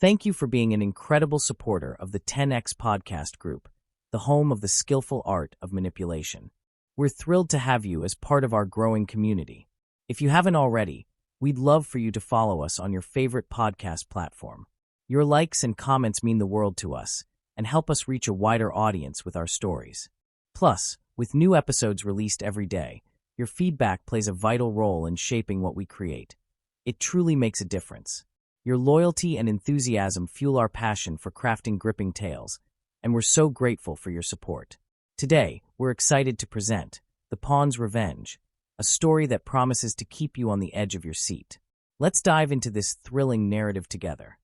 Thank you for being an incredible supporter of the 10X podcast group, the home of the skillful art of manipulation. We're thrilled to have you as part of our growing community. If you haven't already, we'd love for you to follow us on your favorite podcast platform. Your likes and comments mean the world to us and help us reach a wider audience with our stories. Plus, with new episodes released every day, your feedback plays a vital role in shaping what we create. It truly makes a difference. Your loyalty and enthusiasm fuel our passion for crafting gripping tales, and we're so grateful for your support. Today, we're excited to present The Pawn's Revenge, a story that promises to keep you on the edge of your seat. Let's dive into this thrilling narrative together.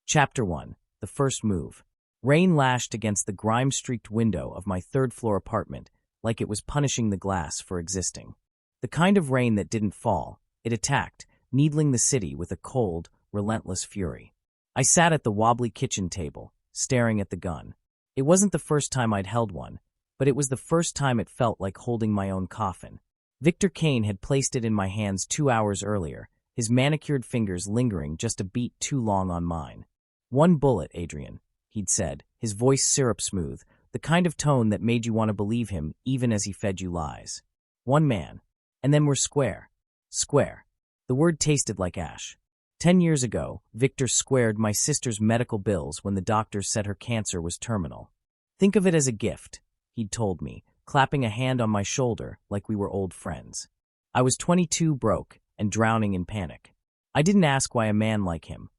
Chapter 1. The First Move. Rain lashed against the grime-streaked window of my third-floor apartment like it was punishing the glass for existing. The kind of rain that didn't fall, it attacked, needling the city with a cold, relentless fury. I sat at the wobbly kitchen table, staring at the gun. It wasn't the first time I'd held one, but it was the first time it felt like holding my own coffin. Victor Caine had placed it in my hands 2 hours earlier, his manicured fingers lingering just a beat too long on mine. "One bullet, Adrian," he'd said, his voice syrup-smooth, the kind of tone that made you want to believe him even as he fed you lies. "One man. And then we're square." Square. The word tasted like ash. 10 years ago, Victor squared my sister's medical bills when the doctors said her cancer was terminal. "Think of it as a gift," he'd told me, clapping a hand on my shoulder like we were old friends. I was 22, broke, and drowning in panic. I didn't ask why a man like him,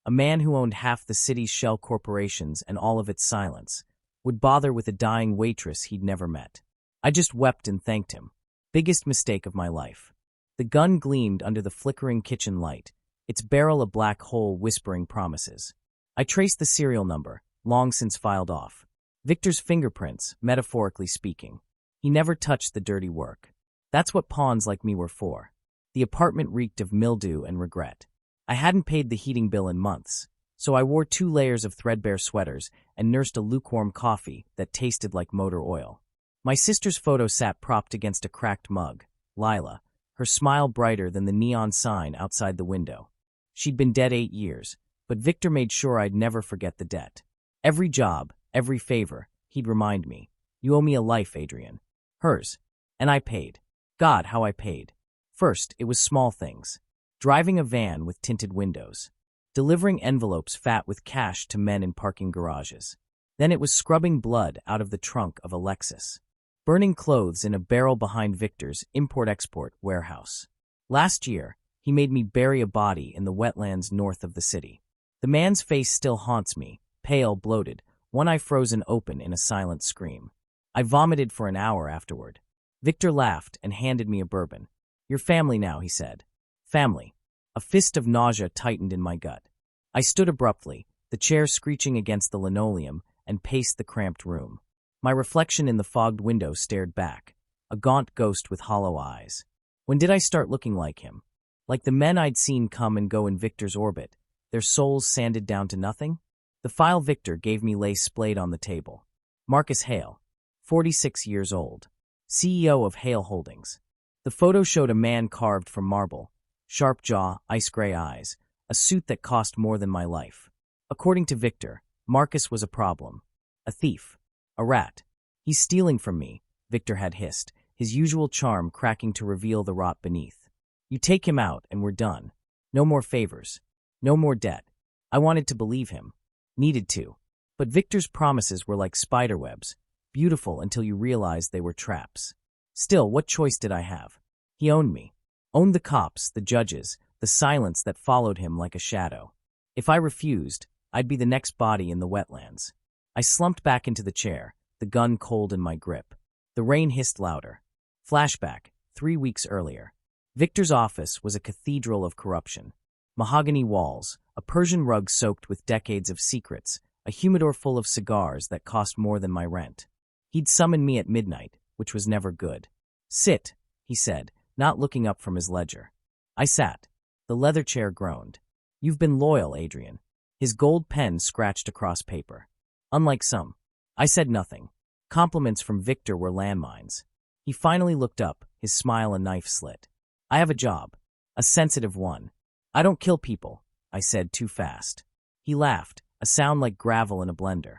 a man who owned half the city's shell corporations and all of its silence, would bother with a dying waitress he'd never met. I just wept and thanked him. Biggest mistake of my life. The gun gleamed under the flickering kitchen light, its barrel a black hole whispering promises. I traced the serial number, long since filed off. Victor's fingerprints, metaphorically speaking. He never touched the dirty work. That's what pawns like me were for. The apartment reeked of mildew and regret. I hadn't paid the heating bill in months, so I wore 2 layers of threadbare sweaters and nursed a lukewarm coffee that tasted like motor oil. My sister's photo sat propped against a cracked mug, Lila, her smile brighter than the neon sign outside the window. She'd been dead 8 years, but Victor made sure I'd never forget the debt. Every job, every favor, he'd remind me, "You owe me a life, Adrian." Hers. And I paid. God, how I paid. First, it was small things. Driving a van with tinted windows. Delivering envelopes fat with cash to men in parking garages. Then it was scrubbing blood out of the trunk of a Lexus. Burning clothes in a barrel behind Victor's import-export warehouse. Last year, he made me bury a body in the wetlands north of the city. The man's face still haunts me, pale, bloated, one eye frozen open in a silent scream. I vomited for an hour afterward. Victor laughed and handed me a bourbon. "You're family now," he said. Family. A fist of nausea tightened in my gut. I stood abruptly, the chair screeching against the linoleum, and paced the cramped room. My reflection in the fogged window stared back, a gaunt ghost with hollow eyes. When did I start looking like him? Like the men I'd seen come and go in Victor's orbit, their souls sanded down to nothing? The file Victor gave me lay splayed on the table. Marcus Hale, 46 years old, CEO of Hale Holdings. The photo showed a man carved from marble, sharp jaw, ice-gray eyes, a suit that cost more than my life. According to Victor, Marcus was a problem. A thief. A rat. "He's stealing from me," Victor had hissed, his usual charm cracking to reveal the rot beneath. "You take him out and we're done. No more favors. No more debt." I wanted to believe him. Needed to. But Victor's promises were like spiderwebs, beautiful until you realized they were traps. Still, what choice did I have? He owned me. Owned the cops, the judges, the silence that followed him like a shadow. If I refused, I'd be the next body in the wetlands. I slumped back into the chair, the gun cold in my grip. The rain hissed louder. Flashback, 3 weeks earlier. Victor's office was a cathedral of corruption. Mahogany walls, a Persian rug soaked with decades of secrets, a humidor full of cigars that cost more than my rent. He'd summoned me at midnight, which was never good. "Sit," he said, not looking up from his ledger. I sat. The leather chair groaned. "You've been loyal, Adrian." His gold pen scratched across paper. "Unlike some." I said nothing. Compliments from Victor were landmines. He finally looked up, his smile a knife slit. "I have a job. A sensitive one. I don't kill people," I said too fast. He laughed, a sound like gravel in a blender.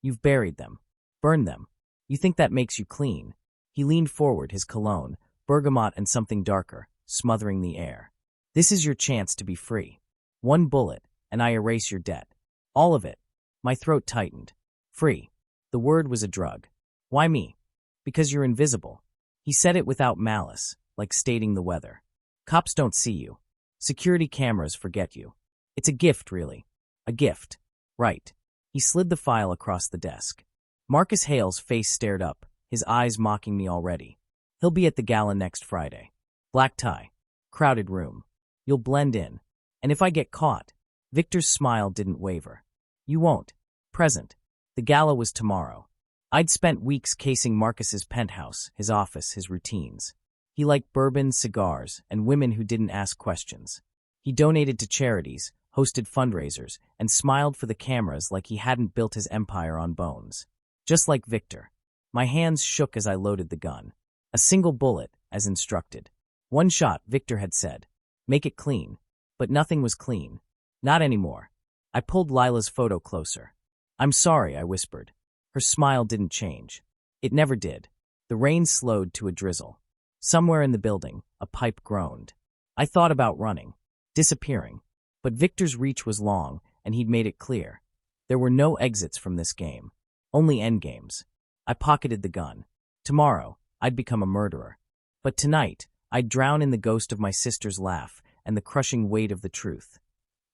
You've buried them. Burned them. You think that makes you clean. He leaned forward, his cologne, bergamot and something darker, smothering the air. This is your chance to be free. One bullet, and I erase your debt. All of it. My throat tightened. Free. The word was a drug. Why me? Because you're invisible. He said it without malice, like stating the weather. Cops don't see you. Security cameras forget you. It's a gift, really. A gift. Right. He slid the file across the desk. Marcus Hale's face stared up, his eyes mocking me already. He'll be at the gala next Friday. Black tie. Crowded room. You'll blend in. And if I get caught? Victor's smile didn't waver. You won't. Present. The gala was tomorrow. I'd spent weeks casing Marcus's penthouse, his office, his routines. He liked bourbon, cigars, and women who didn't ask questions. He donated to charities, hosted fundraisers, and smiled for the cameras like he hadn't built his empire on bones. Just like Victor. My hands shook as I loaded the gun. A single bullet, as instructed. One shot, Victor had said. Make it clean. But nothing was clean. Not anymore. I pulled Lila's photo closer. I'm sorry, I whispered. Her smile didn't change. It never did. The rain slowed to a drizzle. Somewhere in the building, a pipe groaned. I thought about running, disappearing. But Victor's reach was long, and he'd made it clear. There were no exits from this game. Only endgames. I pocketed the gun. Tomorrow, I'd become a murderer. But tonight, I'd drown in the ghost of my sister's laugh and the crushing weight of the truth.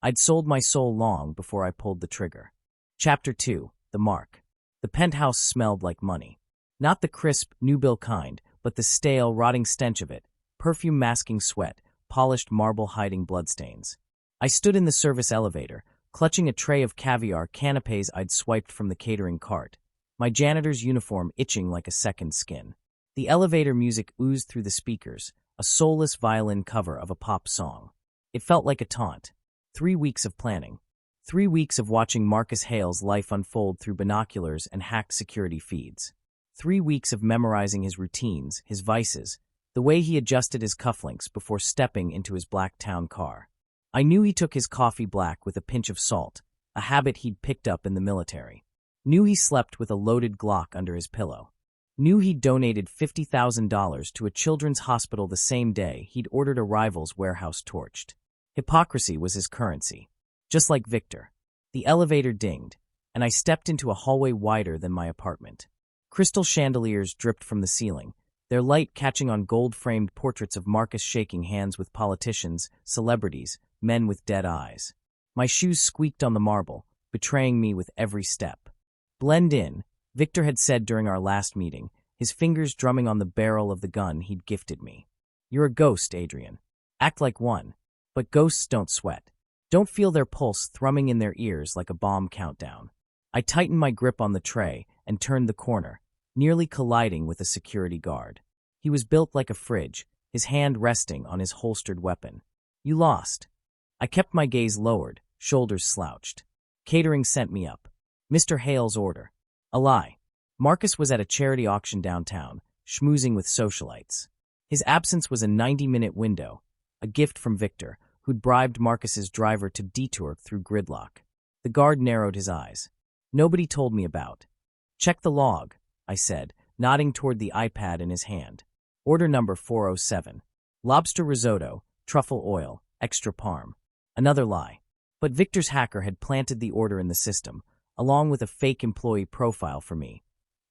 I'd sold my soul long before I pulled the trigger. Chapter 2. The Mark. The penthouse smelled like money. Not the crisp, new-bill kind, but the stale, rotting stench of it, perfume masking sweat, polished marble hiding bloodstains. I stood in the service elevator, clutching a tray of caviar canapes I'd swiped from the catering cart, my janitor's uniform itching like a second skin. The elevator music oozed through the speakers, a soulless violin cover of a pop song. It felt like a taunt. 3 weeks of planning. 3 weeks of watching Marcus Hale's life unfold through binoculars and hacked security feeds. 3 weeks of memorizing his routines, his vices, the way he adjusted his cufflinks before stepping into his black town car. I knew he took his coffee black with a pinch of salt, a habit he'd picked up in the military. Knew he slept with a loaded Glock under his pillow. Knew he'd donated $50,000 to a children's hospital the same day he'd ordered a rival's warehouse torched. Hypocrisy was his currency. Just like Victor. The elevator dinged, and I stepped into a hallway wider than my apartment. Crystal chandeliers dripped from the ceiling, their light catching on gold-framed portraits of Marcus shaking hands with politicians, celebrities, men with dead eyes. My shoes squeaked on the marble, betraying me with every step. Blend in, Victor had said during our last meeting, his fingers drumming on the barrel of the gun he'd gifted me. You're a ghost, Adrian. Act like one. But ghosts don't sweat. Don't feel their pulse thrumming in their ears like a bomb countdown. I tightened my grip on the tray and turned the corner, nearly colliding with a security guard. He was built like a fridge, his hand resting on his holstered weapon. You lost. I kept my gaze lowered, shoulders slouched. Catering sent me up. Mr. Hale's order. A lie. Marcus was at a charity auction downtown, schmoozing with socialites. His absence was a 90-minute window, a gift from Victor, who'd bribed Marcus's driver to detour through gridlock. The guard narrowed his eyes. Nobody told me about. Check the log, I said, nodding toward the iPad in his hand. Order number 407. Lobster risotto, truffle oil, extra parm. Another lie. But Victor's hacker had planted the order in the system, along with a fake employee profile for me.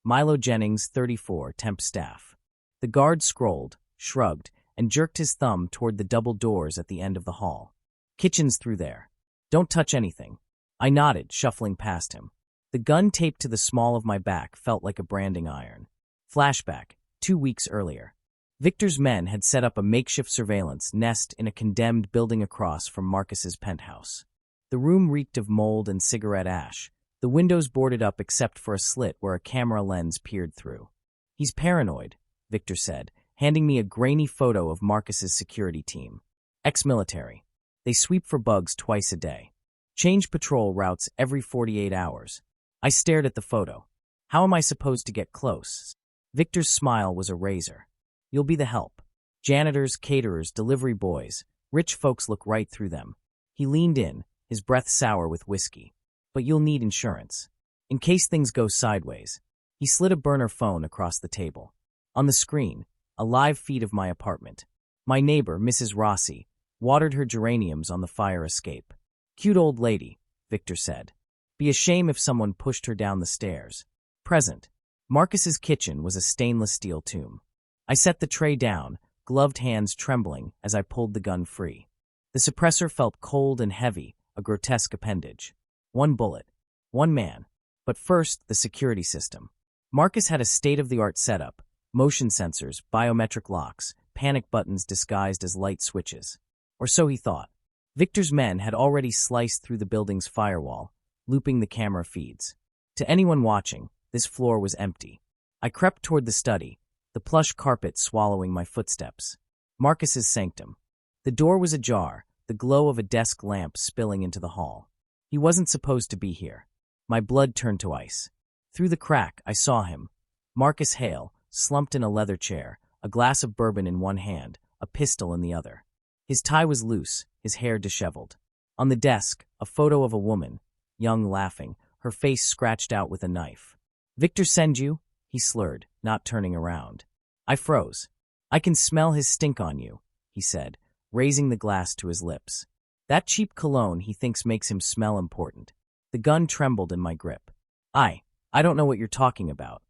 Milo Jennings, 34, temp staff. The guard scrolled, shrugged, and jerked his thumb toward the double doors at the end of the hall. Kitchen's through there. Don't touch anything. I nodded, shuffling past him. The gun taped to the small of my back felt like a branding iron. Flashback, 2 weeks earlier. Victor's men had set up a makeshift surveillance nest in a condemned building across from Marcus's penthouse. The room reeked of mold and cigarette ash, the windows boarded up except for a slit where a camera lens peered through. He's paranoid, Victor said, handing me a grainy photo of Marcus's security team. Ex-military. They sweep for bugs twice a day. Change patrol routes every 48 hours. I stared at the photo. How am I supposed to get close? Victor's smile was a razor. You'll be the help. Janitors, caterers, delivery boys. Rich folks look right through them. He leaned in, his breath sour with whiskey. But you'll need insurance. In case things go sideways. He slid a burner phone across the table. On the screen, a live feed of my apartment. My neighbor, Mrs. Rossi, watered her geraniums on the fire escape. Cute old lady, Victor said. Be a shame if someone pushed her down the stairs. Present. Marcus's kitchen was a stainless steel tomb. I set the tray down, gloved hands trembling as I pulled the gun free. The suppressor felt cold and heavy, a grotesque appendage. One bullet. One man. But first, the security system. Marcus had a state-of-the-art setup, motion sensors, biometric locks, panic buttons disguised as light switches. Or so he thought. Victor's men had already sliced through the building's firewall, looping the camera feeds. To anyone watching, this floor was empty. I crept toward the study, the plush carpet swallowing my footsteps. Marcus's sanctum. The door was ajar, the glow of a desk lamp spilling into the hall. He wasn't supposed to be here. My blood turned to ice. Through the crack, I saw him. Marcus Hale, slumped in a leather chair, a glass of bourbon in one hand, a pistol in the other. His tie was loose, his hair disheveled. On the desk, a photo of a woman, young, laughing, her face scratched out with a knife. Victor send you? He slurred, not turning around. I froze. I can smell his stink on you, he said, raising the glass to his lips. That cheap cologne he thinks makes him smell important. The gun trembled in my grip. I don't know what you're talking about.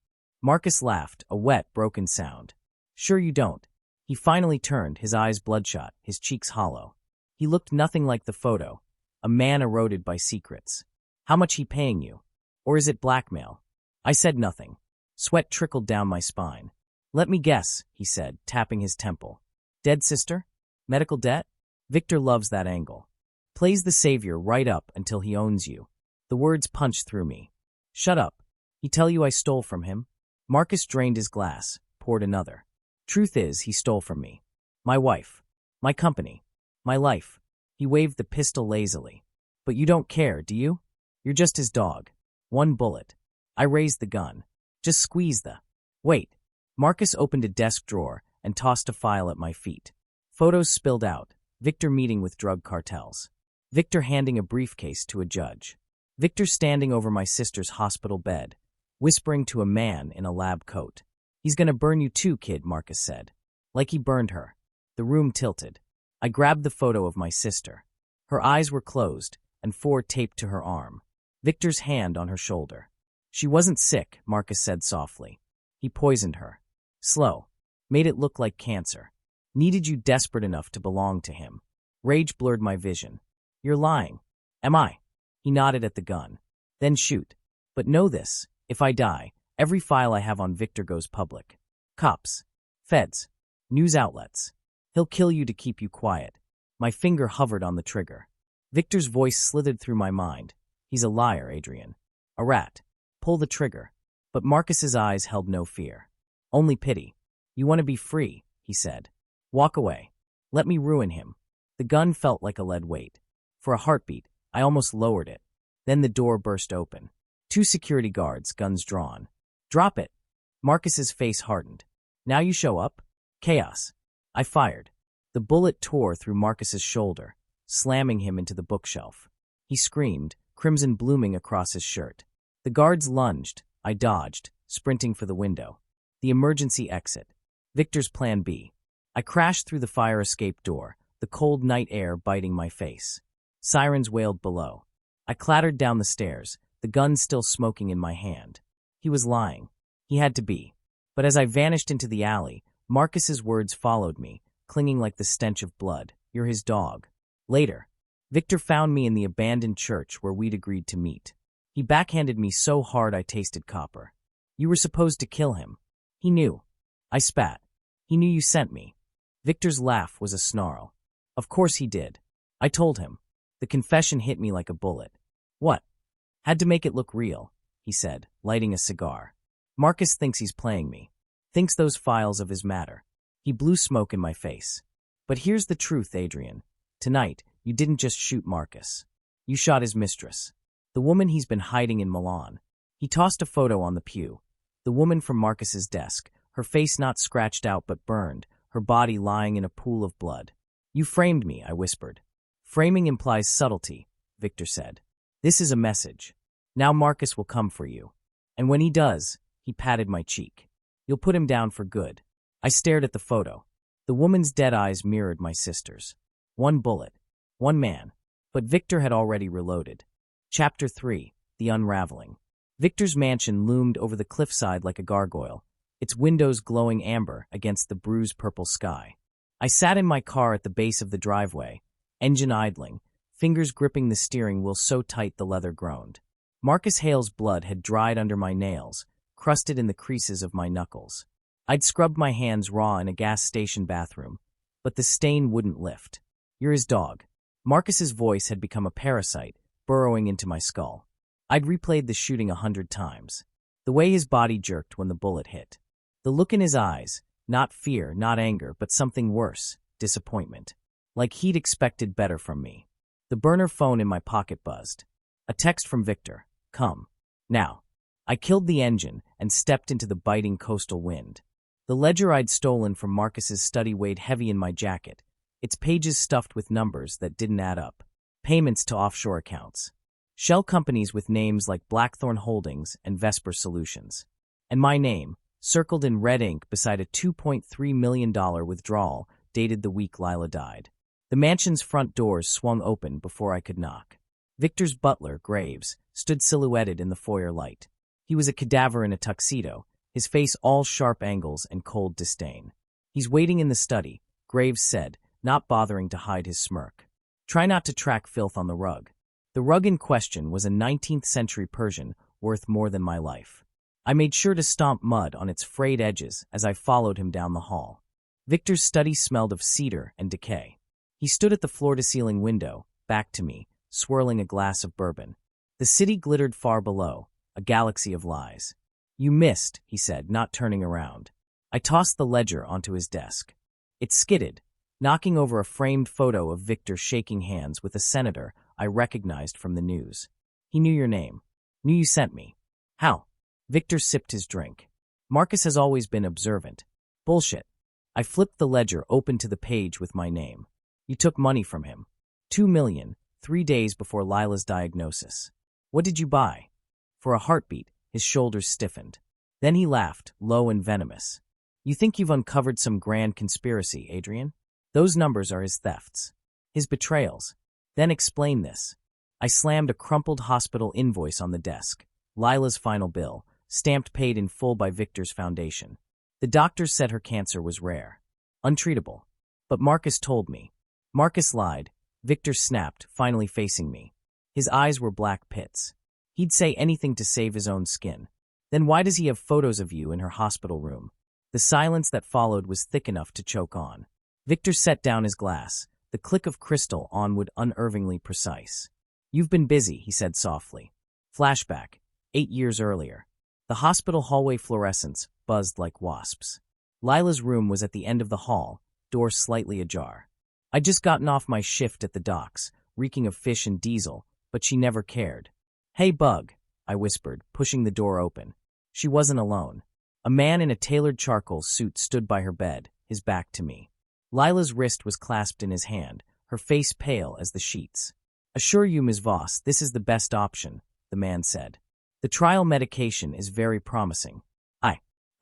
Marcus laughed, a wet, broken sound. Sure you don't. He finally turned, his eyes bloodshot, his cheeks hollow. He looked nothing like the photo, a man eroded by secrets. How much he paying you? Or is it blackmail? I said nothing. Sweat trickled down my spine. Let me guess, he said, tapping his temple. Dead sister? Medical debt? Victor loves that angle. Plays the savior right up until he owns you. The words punched through me. Shut up. He tell you I stole from him? Marcus drained his glass, poured another. Truth is, he stole from me. My wife. My company. My life. He waved the pistol lazily. But you don't care, do you? You're just his dog. One bullet. I raised the gun. Just squeeze the... Wait. Marcus opened a desk drawer and tossed a file at my feet. Photos spilled out. Victor meeting with drug cartels. Victor handing a briefcase to a judge. Victor standing over my sister's hospital bed, whispering to a man in a lab coat. He's gonna burn you too, kid, Marcus said. Like he burned her. The room tilted. I grabbed the photo of my sister. Her eyes were closed, and 4 taped to her arm. Victor's hand on her shoulder. She wasn't sick, Marcus said softly. He poisoned her. Slow. Made it look like cancer. Needed you desperate enough to belong to him. Rage blurred my vision. You're lying. Am I? He nodded at the gun. Then shoot. But know this, if I die, every file I have on Victor goes public. Cops. Feds. News outlets. He'll kill you to keep you quiet. My finger hovered on the trigger. Victor's voice slithered through my mind. He's a liar, Adrian. A rat. Pull the trigger. But Marcus's eyes held no fear. Only pity. You want to be free, he said. Walk away. Let me ruin him. The gun felt like a lead weight. For a heartbeat, I almost lowered it. Then the door burst open. 2 security guards, guns drawn. Drop it. Marcus's face hardened. Now you show up? Chaos. I fired. The bullet tore through Marcus's shoulder, slamming him into the bookshelf. He screamed, crimson blooming across his shirt. The guards lunged. I dodged, sprinting for the window. The emergency exit. Victor's plan B. I crashed through the fire escape door, the cold night air biting my face. Sirens wailed below. I clattered down the stairs, the gun still smoking in my hand. He was lying. He had to be. But as I vanished into the alley, Marcus's words followed me, clinging like the stench of blood. You're his dog. Later, Victor found me in the abandoned church where we'd agreed to meet. He backhanded me so hard I tasted copper. You were supposed to kill him. He knew. I spat. He knew you sent me. Victor's laugh was a snarl. Of course he did. I told him. The confession hit me like a bullet. What? Had to make it look real, he said, lighting a cigar. Marcus thinks he's playing me. Thinks those files of his matter. He blew smoke in my face. But here's the truth, Adrian. Tonight, you didn't just shoot Marcus. You shot his mistress. The woman he's been hiding in Milan. He tossed a photo on the pew. The woman from Marcus's desk, her face not scratched out but burned, her body lying in a pool of blood. You framed me, I whispered. Framing implies subtlety, Victor said. "This is a message. Now Marcus will come for you. And when he does," he patted my cheek, "you'll put him down for good." I stared at the photo. The woman's dead eyes mirrored my sister's. One bullet. One man. But Victor had already reloaded. Chapter 3. The Unraveling. Victor's mansion loomed over the cliffside like a gargoyle, its windows glowing amber against the bruised purple sky. I sat in my car at the base of the driveway, engine idling, fingers gripping the steering wheel so tight the leather groaned. Marcus Hale's blood had dried under my nails, crusted in the creases of my knuckles. I'd scrubbed my hands raw in a gas station bathroom, but the stain wouldn't lift. "You're his dog." Marcus's voice had become a parasite, burrowing into my skull. I'd replayed the shooting 100 times. The way his body jerked when the bullet hit. The look in his eyes, not fear, not anger, but something worse, disappointment. Like he'd expected better from me. The burner phone in my pocket buzzed. A text from Victor. "Come. Now." I killed the engine and stepped into the biting coastal wind. The ledger I'd stolen from Marcus's study weighed heavy in my jacket, its pages stuffed with numbers that didn't add up. Payments to offshore accounts. Shell companies with names like Blackthorn Holdings and Vesper Solutions. And my name, circled in red ink beside a $2.3 million withdrawal dated the week Lila died. The mansion's front doors swung open before I could knock. Victor's butler, Graves, stood silhouetted in the foyer light. He was a cadaver in a tuxedo, his face all sharp angles and cold disdain. "He's waiting in the study," Graves said, not bothering to hide his smirk. "Try not to track filth on the rug." The rug in question was a 19th century Persian worth more than my life. I made sure to stomp mud on its frayed edges as I followed him down the hall. Victor's study smelled of cedar and decay. He stood at the floor-to-ceiling window, back to me, swirling a glass of bourbon. The city glittered far below, a galaxy of lies. "You missed," he said, not turning around. I tossed the ledger onto his desk. It skidded, knocking over a framed photo of Victor shaking hands with a senator I recognized from the news. "He knew your name. Knew you sent me." "How?" Victor sipped his drink. "Marcus has always been observant." "Bullshit." I flipped the ledger open to the page with my name. "You took money from him. $2 million, 3 days before Lila's diagnosis." "What did you buy?" For a heartbeat, his shoulders stiffened. Then he laughed, low and venomous. "You think you've uncovered some grand conspiracy, Adrian? Those numbers are his thefts. His betrayals. Then explain this." I slammed a crumpled hospital invoice on the desk. Lila's final bill, stamped paid in full by Victor's foundation. The doctors said her cancer was rare. Untreatable. But Marcus told me. Marcus lied. Victor snapped, finally facing me. His eyes were black pits. He'd say anything to save his own skin. Then why does he have photos of you in her hospital room? The silence that followed was thick enough to choke on. Victor set down his glass, the click of crystal onward unervingly precise. "You've been busy," he said softly. Flashback, 8 years earlier. The hospital hallway fluorescents buzzed like wasps. Lila's room was at the end of the hall, door slightly ajar. I'd just gotten off my shift at the docks, reeking of fish and diesel, but she never cared. "Hey, Bug," I whispered, pushing the door open. She wasn't alone. A man in a tailored charcoal suit stood by her bed, his back to me. Lila's wrist was clasped in his hand, her face pale as the sheets. "Assure you, Ms. Voss, this is the best option," the man said. "The trial medication is very promising."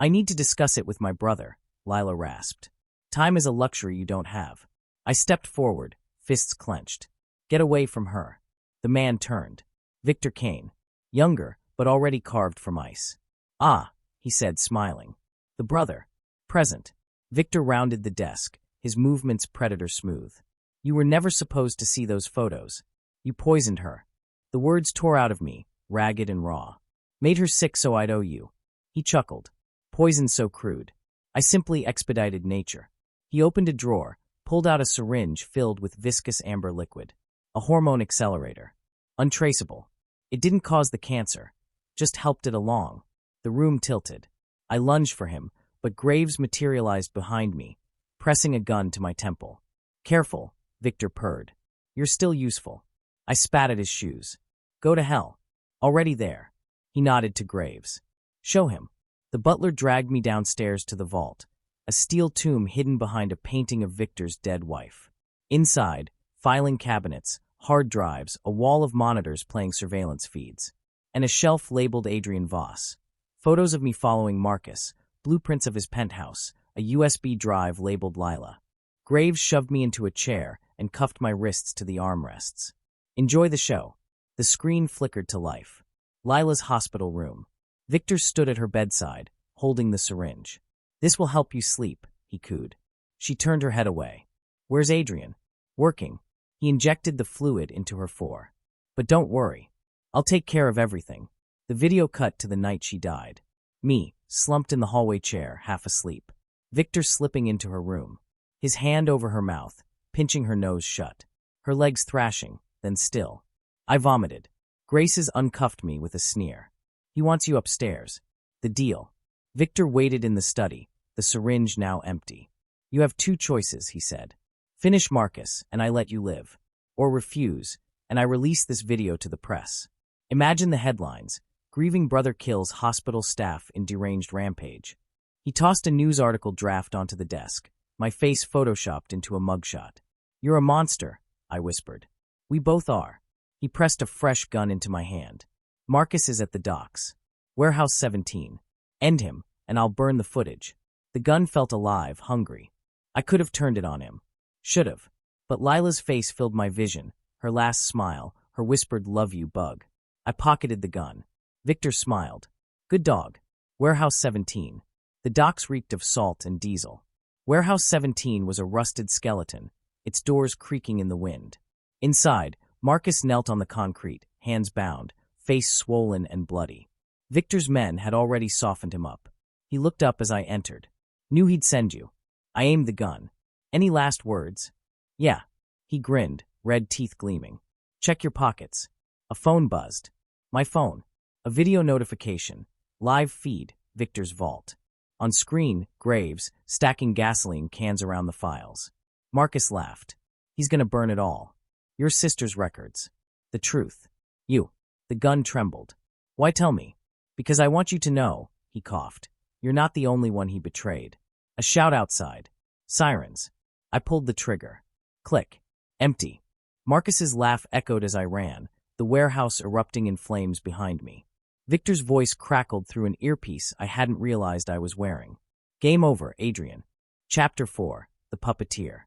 I need to discuss it with my brother," Lila rasped. "Time is a luxury you don't have." I stepped forward, fists clenched. "Get away from her." The man turned. Victor Caine. Younger, but already carved from ice. "Ah," he said, smiling. "The brother. Present." Victor rounded the desk, his movements predator smooth. "You were never supposed to see those photos. You poisoned her." The words tore out of me, ragged and raw. "Made her sick so I'd owe you." He chuckled. "Poison so crude. I simply expedited nature." He opened a drawer, pulled out a syringe filled with viscous amber liquid. A hormone accelerator. Untraceable. It didn't cause the cancer, just helped it along. The room tilted. I lunged for him, but Graves materialized behind me, pressing a gun to my temple. "Careful," Victor purred. "You're still useful." I spat at his shoes. "Go to hell." "Already there." He nodded to Graves. "Show him." The butler dragged me downstairs to the vault, a steel tomb hidden behind a painting of Victor's dead wife. Inside, filing cabinets, hard drives, a wall of monitors playing surveillance feeds, and a shelf labeled Adrian Voss. Photos of me following Marcus, blueprints of his penthouse, a USB drive labeled Lila. Graves shoved me into a chair and cuffed my wrists to the armrests. Enjoy the show. The screen flickered to life. Lila's hospital room. Victor stood at her bedside, holding the syringe. This will help you sleep, he cooed. She turned her head away. Where's Adrian? Working. He injected the fluid into her fore. But don't worry. I'll take care of everything. The video cut to the night she died. Me, slumped in the hallway chair, half asleep. Victor slipping into her room. His hand over her mouth, pinching her nose shut. Her legs thrashing, then still. I vomited. Graces uncuffed me with a sneer. He wants you upstairs. The deal. Victor waited in the study, the syringe now empty. You have two choices, he said. Finish Marcus, and I let you live. Or refuse, and I release this video to the press. Imagine the headlines. Grieving brother kills hospital staff in deranged rampage. He tossed a news article draft onto the desk, my face photoshopped into a mugshot. You're a monster, I whispered. We both are. He pressed a fresh gun into my hand. Marcus is at the docks. Warehouse 17. End him, and I'll burn the footage. The gun felt alive, hungry. I could have turned it on him. Should have. But Lila's face filled my vision, her last smile, her whispered love you bug. I pocketed the gun. Victor smiled. Good dog. Warehouse 17. The docks reeked of salt and diesel. Warehouse 17 was a rusted skeleton, its doors creaking in the wind. Inside, Marcus knelt on the concrete, hands bound, face swollen and bloody. Victor's men had already softened him up. He looked up as I entered. Knew he'd send you. I aimed the gun. Any last words? Yeah. He grinned, red teeth gleaming. Check your pockets. A phone buzzed. My phone. A video notification. Live feed, Victor's vault. On screen, Graves, stacking gasoline cans around the files. Marcus laughed. He's gonna burn it all. Your sister's records. The truth. You. The gun trembled. Why tell me? Because I want you to know, he coughed. You're not the only one he betrayed. A shout outside. Sirens. I pulled the trigger. Click. Empty. Marcus's laugh echoed as I ran, the warehouse erupting in flames behind me. Victor's voice crackled through an earpiece I hadn't realized I was wearing. Game over, Adrian. Chapter 4. The Puppeteer.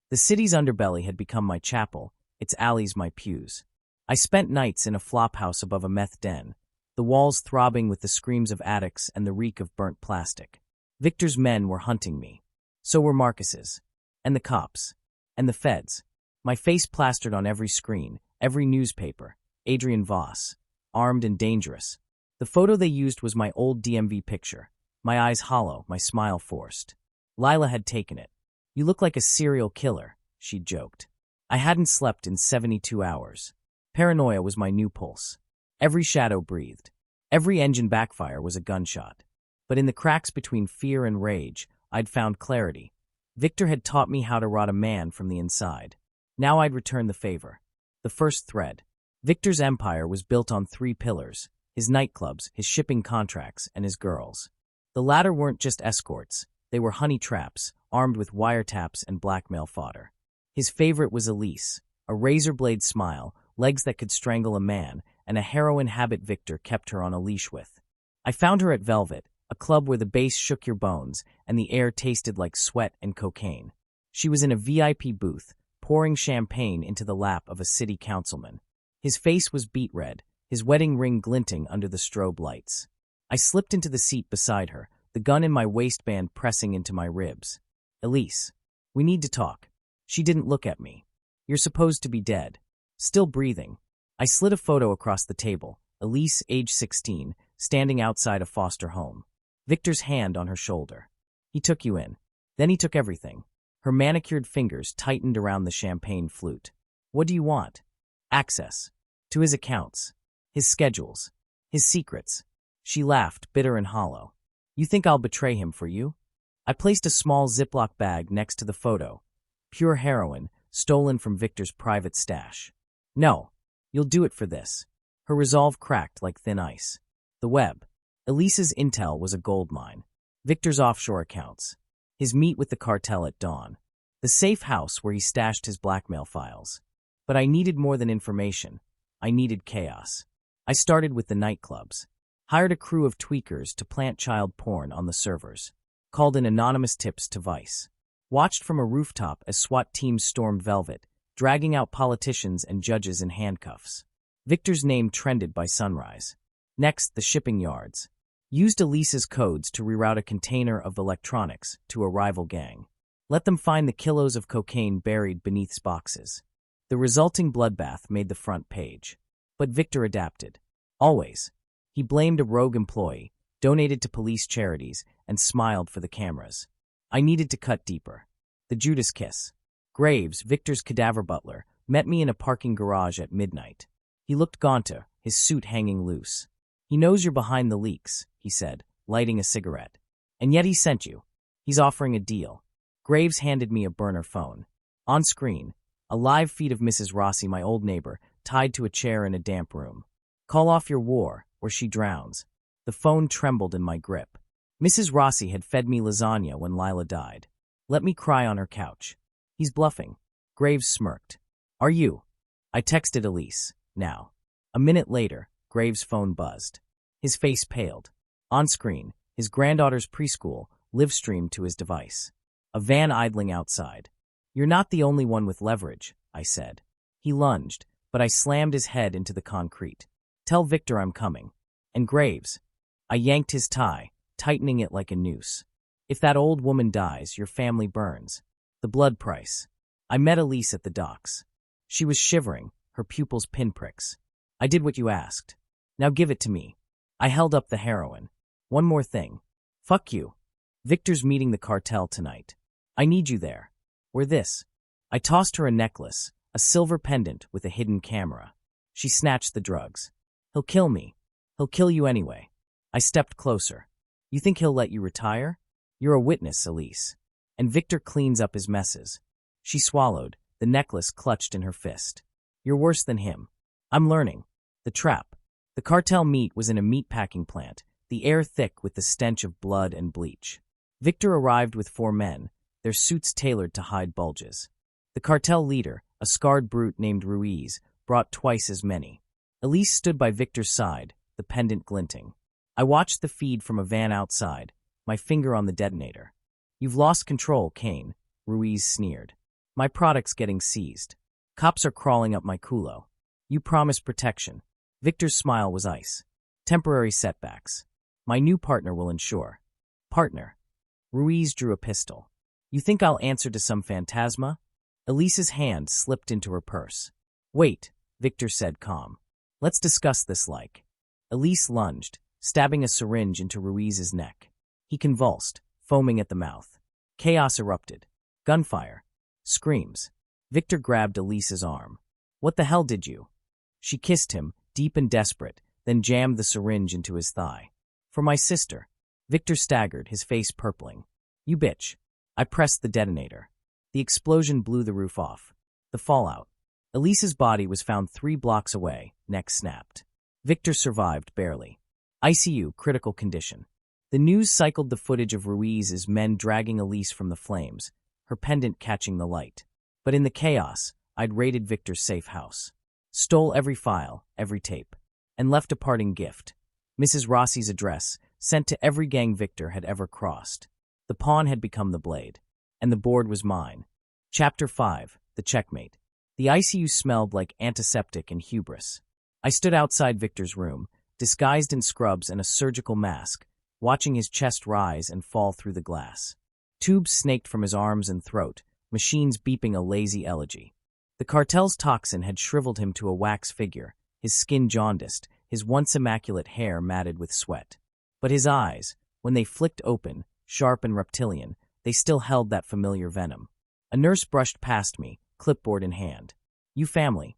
The city's underbelly had become my chapel, its alleys my pews. I spent nights in a flophouse above a meth den, the walls throbbing with the screams of addicts and the reek of burnt plastic. Victor's men were hunting me. So were Marcus's. And the cops. And the feds. My face plastered on every screen, every newspaper. Adrian Voss. Armed and dangerous. The photo they used was my old DMV picture. My eyes hollow, my smile forced. Lila had taken it. You look like a serial killer, she joked. I hadn't slept in 72 hours. Paranoia was my new pulse. Every shadow breathed. Every engine backfire was a gunshot. But in the cracks between fear and rage, I'd found clarity. Victor had taught me how to rot a man from the inside. Now I'd return the favor. The first thread. Victor's empire was built on 3 pillars: his nightclubs, his shipping contracts, and his girls. The latter weren't just escorts. They were honey traps, armed with wiretaps and blackmail fodder. His favorite was Elise, a razor-blade smile, legs that could strangle a man, and a heroin habit Victor kept her on a leash with. I found her at Velvet, a club where the bass shook your bones and the air tasted like sweat and cocaine. She was in a VIP booth, pouring champagne into the lap of a city councilman. His face was beet red, his wedding ring glinting under the strobe lights. I slipped into the seat beside her, the gun in my waistband pressing into my ribs. Elise, we need to talk. She didn't look at me. You're supposed to be dead. Still breathing. I slid a photo across the table. Elise, age 16, standing outside a foster home. Victor's hand on her shoulder. He took you in. Then he took everything. Her manicured fingers tightened around the champagne flute. What do you want? Access. To his accounts. His schedules. His secrets. She laughed, bitter and hollow. You think I'll betray him for you? I placed a small Ziploc bag next to the photo. Pure heroin, stolen from Victor's private stash. No, you'll do it for this. Her resolve cracked like thin ice. The web. Elise's intel was a goldmine. Victor's offshore accounts. His meet with the cartel at dawn. The safe house where he stashed his blackmail files. But I needed more than information. I needed chaos. I started with the nightclubs. Hired a crew of tweakers to plant child porn on the servers. Called in anonymous tips to Vice. Watched from a rooftop as SWAT teams stormed Velvet, dragging out politicians and judges in handcuffs. Victor's name trended by sunrise. Next, the shipping yards. Used Elise's codes to reroute a container of electronics to a rival gang. Let them find the kilos of cocaine buried beneath boxes. The resulting bloodbath made the front page. But Victor adapted. Always. He blamed a rogue employee, donated to police charities, and smiled for the cameras. I needed to cut deeper. The Judas kiss. Graves, Victor's cadaver butler, met me in a parking garage at midnight. He looked gaunter, his suit hanging loose. He knows you're behind the leaks, he said, lighting a cigarette. And yet he sent you. He's offering a deal. Graves handed me a burner phone. On screen, a live feed of Mrs. Rossi, my old neighbor, tied to a chair in a damp room. Call off your war, or she drowns. The phone trembled in my grip. Mrs. Rossi had fed me lasagna when Lila died. Let me cry on her couch. He's bluffing. Graves smirked. Are you? I texted Elise. Now. A minute later, Graves' phone buzzed. His face paled. On screen, his granddaughter's preschool live-streamed to his device. A van idling outside. You're not the only one with leverage, I said. He lunged, but I slammed his head into the concrete. Tell Victor I'm coming. And Graves. I yanked his tie, tightening it like a noose. If that old woman dies, your family burns. The blood price. I met Elise at the docks. She was shivering, her pupils pinpricks. I did what you asked. Now give it to me. I held up the heroin. One more thing. Fuck you. Victor's meeting the cartel tonight. I need you there. Or this. I tossed her a necklace, a silver pendant with a hidden camera. She snatched the drugs. He'll kill me. He'll kill you anyway. I stepped closer. You think he'll let you retire? You're a witness, Elise. And Victor cleans up his messes. She swallowed, the necklace clutched in her fist. You're worse than him. I'm learning. The trap. The cartel meet was in a meatpacking plant, the air thick with the stench of blood and bleach. Victor arrived with 4 men, their suits tailored to hide bulges. The cartel leader, a scarred brute named Ruiz, brought twice as many. Elise stood by Victor's side, the pendant glinting. I watched the feed from a van outside, my finger on the detonator. You've lost control, Caine, Ruiz sneered. My product's getting seized. Cops are crawling up my culo. You promised protection. Victor's smile was ice. Temporary setbacks. My new partner will ensure. Partner. Ruiz drew a pistol. You think I'll answer to some phantasma? Elise's hand slipped into her purse. Wait, Victor said calm. Let's discuss this like. Elise lunged, stabbing a syringe into Ruiz's neck. He convulsed, foaming at the mouth. Chaos erupted. Gunfire. Screams. Victor grabbed Elise's arm. What the hell did you? She kissed him, deep and desperate, then jammed the syringe into his thigh. For my sister. Victor staggered, his face purpling. You bitch. I pressed the detonator. The explosion blew the roof off. The fallout. Elise's body was found 3 blocks away, neck snapped. Victor survived, barely. ICU, critical condition. The news cycled the footage of Ruiz's men dragging Elise from the flames, her pendant catching the light. But in the chaos, I'd raided Victor's safe house. Stole every file, every tape. And left a parting gift. Mrs. Rossi's address, sent to every gang Victor had ever crossed. The pawn had become the blade. And the board was mine. Chapter 5, The Checkmate. The ICU smelled like antiseptic and hubris. I stood outside Victor's room, disguised in scrubs and a surgical mask, watching his chest rise and fall through the glass. Tubes snaked from his arms and throat, machines beeping a lazy elegy. The cartel's toxin had shriveled him to a wax figure, his skin jaundiced, his once immaculate hair matted with sweat. But his eyes, when they flicked open, sharp and reptilian, they still held that familiar venom. A nurse brushed past me, clipboard in hand. You family.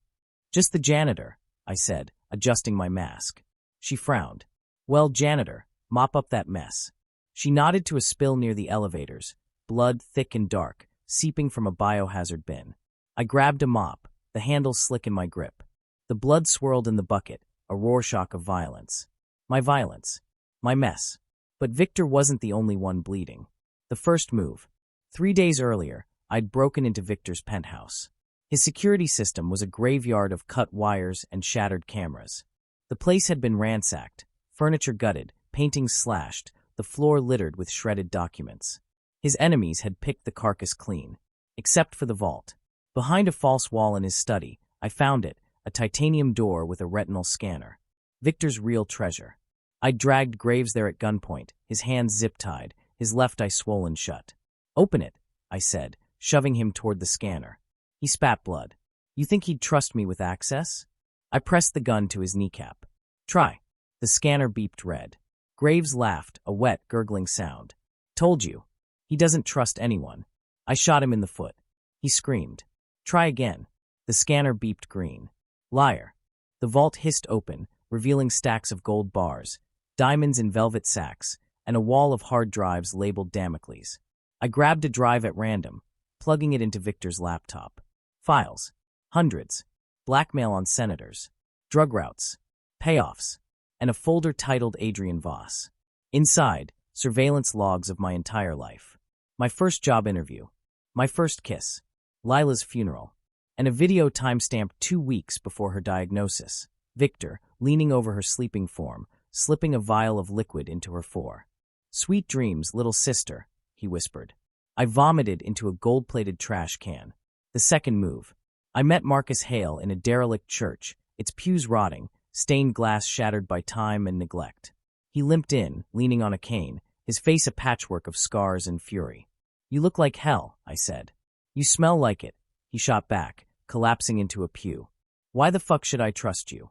Just the janitor, I said, adjusting my mask. She frowned. Well, janitor, mop up that mess. She nodded to a spill near the elevators, blood thick and dark, seeping from a biohazard bin. I grabbed a mop, the handle slick in my grip. The blood swirled in the bucket, a Rorschach of violence. My violence. My mess. But Victor wasn't the only one bleeding. The first move. 3 days earlier, I'd broken into Victor's penthouse. His security system was a graveyard of cut wires and shattered cameras. The place had been ransacked, furniture gutted, paintings slashed, the floor littered with shredded documents. His enemies had picked the carcass clean, except for the vault. Behind a false wall in his study, I found it, a titanium door with a retinal scanner. Victor's real treasure. I dragged Graves there at gunpoint, his hands zip-tied, his left eye swollen shut. "Open it," I said, shoving him toward the scanner. He spat blood. "You think he'd trust me with access?" I pressed the gun to his kneecap. "Try." The scanner beeped red. Graves laughed, a wet, gurgling sound. "Told you. He doesn't trust anyone." I shot him in the foot. He screamed. "Try again." The scanner beeped green. "Liar." The vault hissed open, revealing stacks of gold bars, diamonds in velvet sacks, and a wall of hard drives labeled Damocles. I grabbed a drive at random, plugging it into Victor's laptop. Files. Hundreds. Blackmail on senators. Drug routes. Payoffs. And a folder titled Adrian Voss. Inside, surveillance logs of my entire life. My first job interview. My first kiss. Lila's funeral. And a video timestamped 2 weeks before her diagnosis. Victor, leaning over her sleeping form, slipping a vial of liquid into her fore. "Sweet dreams, little sister," he whispered. I vomited into a gold-plated trash can. The second move. I met Marcus Hale in a derelict church, its pews rotting, stained glass shattered by time and neglect. He limped in, leaning on a cane, his face a patchwork of scars and fury. "You look like hell," I said. "You smell like it," he shot back, collapsing into a pew. "Why the fuck should I trust you?"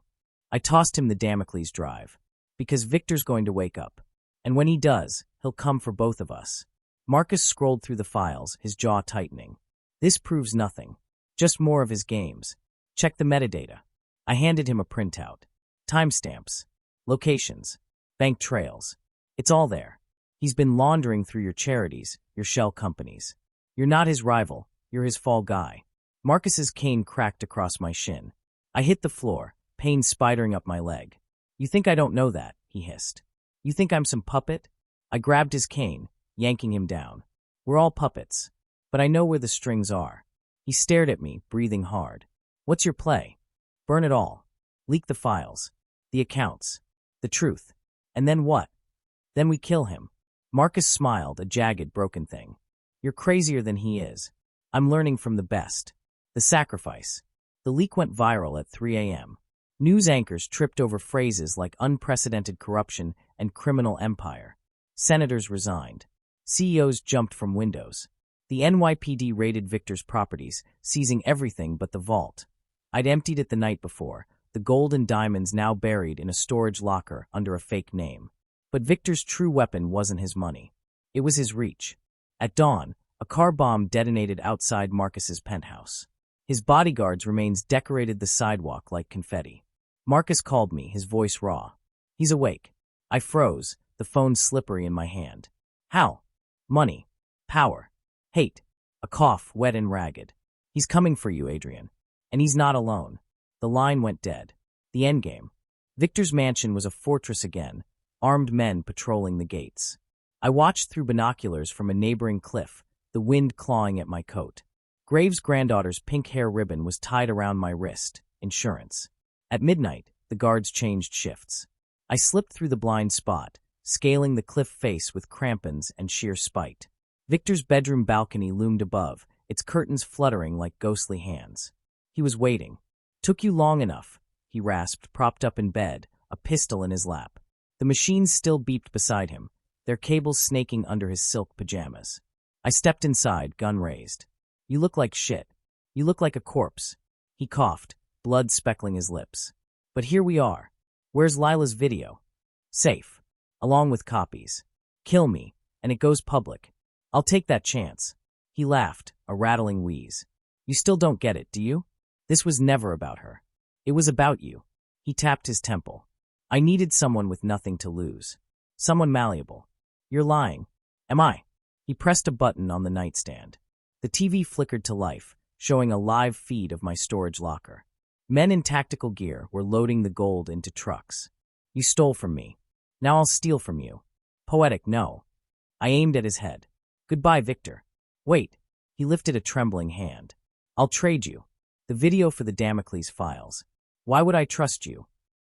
I tossed him the Damocles drive. "Because Victor's going to wake up. And when he does, he'll come for both of us." Marcus scrolled through the files, his jaw tightening. "This proves nothing. Just more of his games. Check the metadata." I handed him a printout. Timestamps. Locations. Bank trails. It's all there. He's been laundering through your charities, your shell companies. You're not his rival, you're his fall guy. Marcus's cane cracked across my shin. I hit the floor, pain spidering up my leg. "You think I don't know that?" he hissed. "You think I'm some puppet?" I grabbed his cane, yanking him down. "We're all puppets. But I know where the strings are." He stared at me, breathing hard. "What's your play?" "Burn it all. Leak the files. The accounts. The truth. And then what?" "Then we kill him." Marcus smiled, a jagged, broken thing. "You're crazier than he is. I'm learning from the best." The sacrifice. The leak went viral at 3 a.m. News anchors tripped over phrases like unprecedented corruption and criminal empire. Senators resigned. CEOs jumped from windows. The NYPD raided Victor's properties, seizing everything but the vault. I'd emptied it the night before, the gold and diamonds now buried in a storage locker under a fake name. But Victor's true weapon wasn't his money. It was his reach. At dawn, a car bomb detonated outside Marcus's penthouse. His bodyguards' remains decorated the sidewalk like confetti. Marcus called me, his voice raw. "He's awake." I froze, the phone slippery in my hand. "How?" "Money. Power. Hate." A cough, wet and ragged. "He's coming for you, Adrian. And he's not alone." The line went dead. The endgame. Victor's mansion was a fortress again, armed men patrolling the gates. I watched through binoculars from a neighboring cliff, the wind clawing at my coat. Graves' granddaughter's pink hair ribbon was tied around my wrist. Insurance. At midnight, the guards changed shifts. I slipped through the blind spot, scaling the cliff face with crampons and sheer spite. Victor's bedroom balcony loomed above, its curtains fluttering like ghostly hands. He was waiting. "Took you long enough," he rasped, propped up in bed, a pistol in his lap. The machines still beeped beside him, their cables snaking under his silk pajamas. I stepped inside, gun raised. "You look like shit. You look like a corpse." He coughed, blood speckling his lips. "But here we are. Where's Lila's video?" "Safe. Along with copies. Kill me, and it goes public. I'll take that chance." He laughed, a rattling wheeze. "You still don't get it, do you? This was never about her. It was about you." He tapped his temple. "I needed someone with nothing to lose. Someone malleable." "You're lying." "Am I?" He pressed a button on the nightstand. The TV flickered to life, showing a live feed of my storage locker. Men in tactical gear were loading the gold into trucks. "You stole from me. Now I'll steal from you." "Poetic, no." I aimed at his head. "Goodbye, Victor." "Wait." He lifted a trembling hand. "I'll trade you." The video for the Damocles files. Why would I trust you?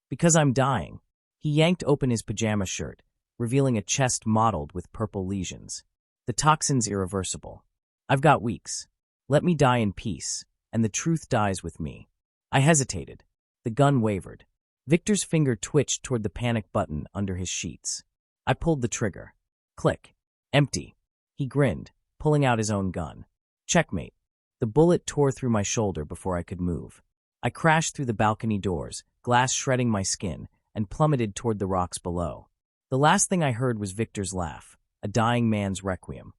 Because I'm dying. He yanked open his pajama shirt, revealing a chest mottled with purple lesions. The toxin's irreversible. I've got weeks. Let me die in peace, and the truth dies with me. I hesitated. The gun wavered. Victor's finger twitched toward the panic button under his sheets. I pulled the trigger. Click. Empty. He grinned, pulling out his own gun. Checkmate. The bullet tore through my shoulder before I could move. I crashed through the balcony doors, glass shredding my skin, and plummeted toward the rocks below. The last thing I heard was Victor's laugh, a dying man's requiem.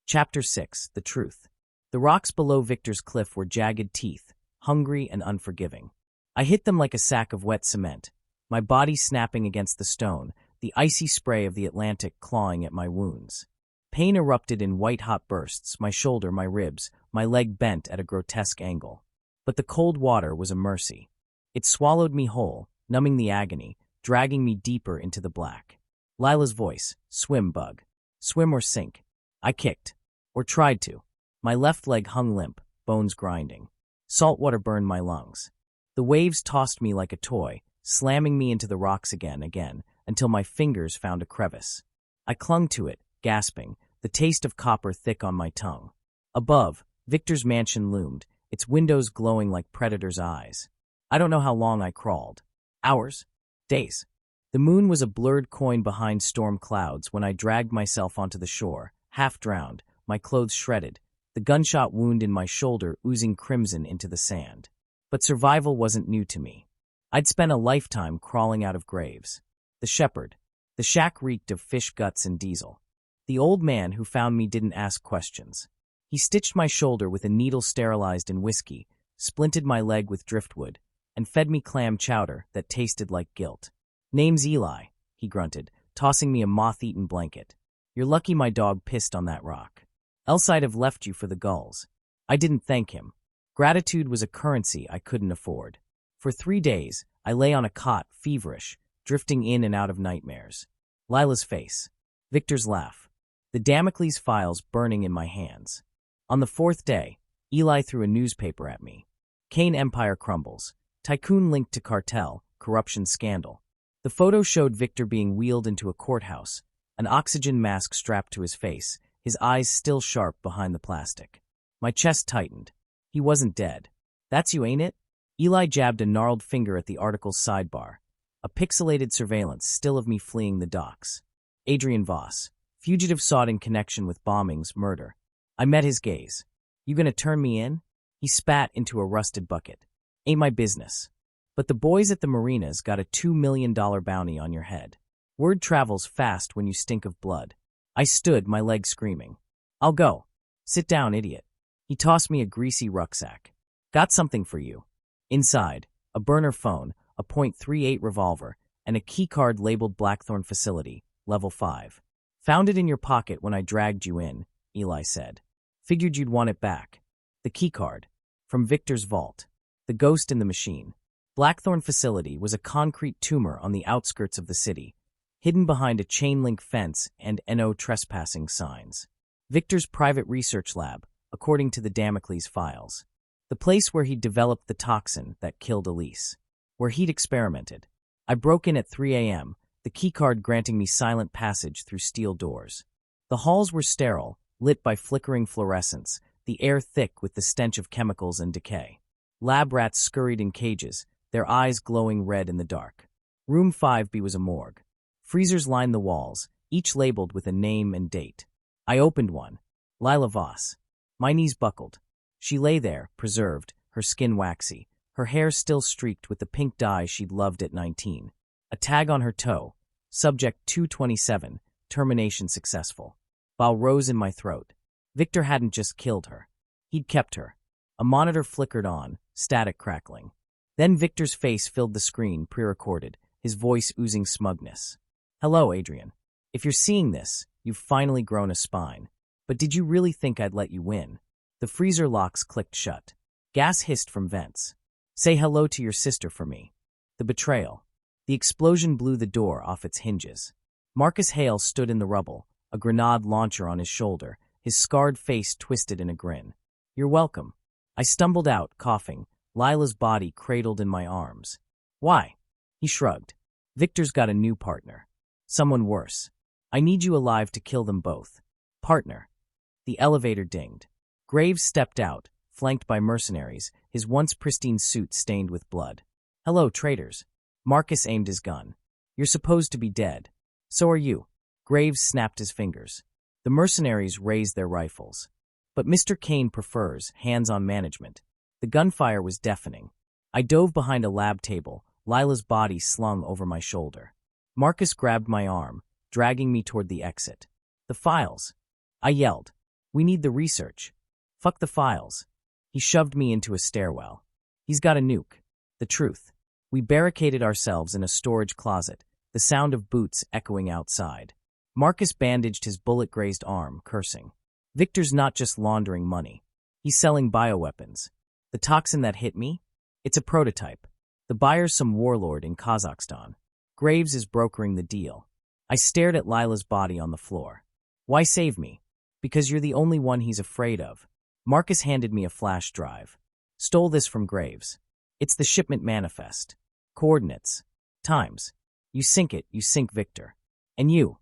Chapter 6. The Truth. The rocks below Victor's cliff were jagged teeth, hungry and unforgiving. I hit them like a sack of wet cement, my body snapping against the stone, the icy spray of the Atlantic clawing at my wounds. Pain erupted in white-hot bursts, my shoulder, my ribs, my leg bent at a grotesque angle. But the cold water was a mercy. It swallowed me whole, numbing the agony, dragging me deeper into the black. Lila's voice, swim, bug. Swim or sink. I kicked. Or tried to. My left leg hung limp, bones grinding. Salt water burned my lungs. The waves tossed me like a toy, slamming me into the rocks again, until my fingers found a crevice. I clung to it, gasping, the taste of copper thick on my tongue. Above, Victor's mansion loomed, its windows glowing like predators' eyes. I don't know how long I crawled. Hours? Days. The moon was a blurred coin behind storm clouds when I dragged myself onto the shore, half drowned, my clothes shredded, the gunshot wound in my shoulder oozing crimson into the sand. But survival wasn't new to me. I'd spent a lifetime crawling out of graves. The shepherd. The shack reeked of fish guts and diesel. The old man who found me didn't ask questions. He stitched my shoulder with a needle sterilized in whiskey, splinted my leg with driftwood, and fed me clam chowder that tasted like guilt. Name's Eli, he grunted, tossing me a moth-eaten blanket. You're lucky my dog pissed on that rock. Else I'd have left you for the gulls. I didn't thank him. Gratitude was a currency I couldn't afford. For 3 days, I lay on a cot, feverish, drifting in and out of nightmares. Lila's face. Victor's laugh. The Damocles files burning in my hands. On the 4th day, Eli threw a newspaper at me. Caine empire crumbles. Tycoon linked to cartel, corruption scandal. The photo showed Victor being wheeled into a courthouse, an oxygen mask strapped to his face, his eyes still sharp behind the plastic. My chest tightened. He wasn't dead. That's you, ain't it? Eli jabbed a gnarled finger at the article's sidebar. A pixelated surveillance still of me fleeing the docks. Adrian Voss. Fugitive sought in connection with bombings, murder. I met his gaze. You gonna turn me in? He spat into a rusted bucket. Ain't my business. But the boys at the marinas got a $2 million bounty on your head. Word travels fast when you stink of blood. I stood, my legs screaming. I'll go. Sit down, idiot. He tossed me a greasy rucksack. Got something for you. Inside, a burner phone, a .38 revolver, and a keycard labeled Blackthorn Facility, Level 5. Found it in your pocket when I dragged you in, Eli said. Figured you'd want it back. The keycard. From Victor's vault. The ghost in the machine. Blackthorn Facility was a concrete tumor on the outskirts of the city, hidden behind a chain-link fence and no trespassing signs. Victor's private research lab, according to the Damocles files. The place where he'd developed the toxin that killed Elise. Where he'd experimented. I broke in at 3 a.m., the keycard granting me silent passage through steel doors. The halls were sterile, lit by flickering fluorescents, the air thick with the stench of chemicals and decay. Lab rats scurried in cages, their eyes glowing red in the dark. Room 5B was a morgue. Freezers lined the walls, each labeled with a name and date. I opened one. Lila Voss. My knees buckled. She lay there, preserved, her skin waxy, her hair still streaked with the pink dye she'd loved at 19. A tag on her toe. Subject 227, termination successful. Bile rose in my throat. Victor hadn't just killed her. He'd kept her. A monitor flickered on, static crackling. Then Victor's face filled the screen, pre-recorded, his voice oozing smugness. Hello, Adrian. If you're seeing this, you've finally grown a spine. But did you really think I'd let you win? The freezer locks clicked shut. Gas hissed from vents. Say hello to your sister for me. The betrayal. The explosion blew the door off its hinges. Marcus Hale stood in the rubble, a grenade launcher on his shoulder, his scarred face twisted in a grin. You're welcome. I stumbled out, coughing, Lila's body cradled in my arms. Why? He shrugged. Victor's got a new partner. Someone worse. I need you alive to kill them both. Partner. The elevator dinged. Graves stepped out, flanked by mercenaries, his once pristine suit stained with blood. Hello, traitors. Marcus aimed his gun. You're supposed to be dead. So are you. Graves snapped his fingers. The mercenaries raised their rifles. But Mr. Caine prefers hands-on management. The gunfire was deafening. I dove behind a lab table, Lila's body slung over my shoulder. Marcus grabbed my arm, dragging me toward the exit. The files. I yelled. We need the research. Fuck the files. He shoved me into a stairwell. He's got a nuke. The truth. We barricaded ourselves in a storage closet, the sound of boots echoing outside. Marcus bandaged his bullet-grazed arm, cursing. Victor's not just laundering money. He's selling bioweapons. The toxin that hit me? It's a prototype. The buyer's some warlord in Kazakhstan. Graves is brokering the deal. I stared at Lila's body on the floor. Why save me? Because you're the only one he's afraid of. Marcus handed me a flash drive. Stole this from Graves. It's the shipment manifest. Coordinates. Times. You sink Victor. And you.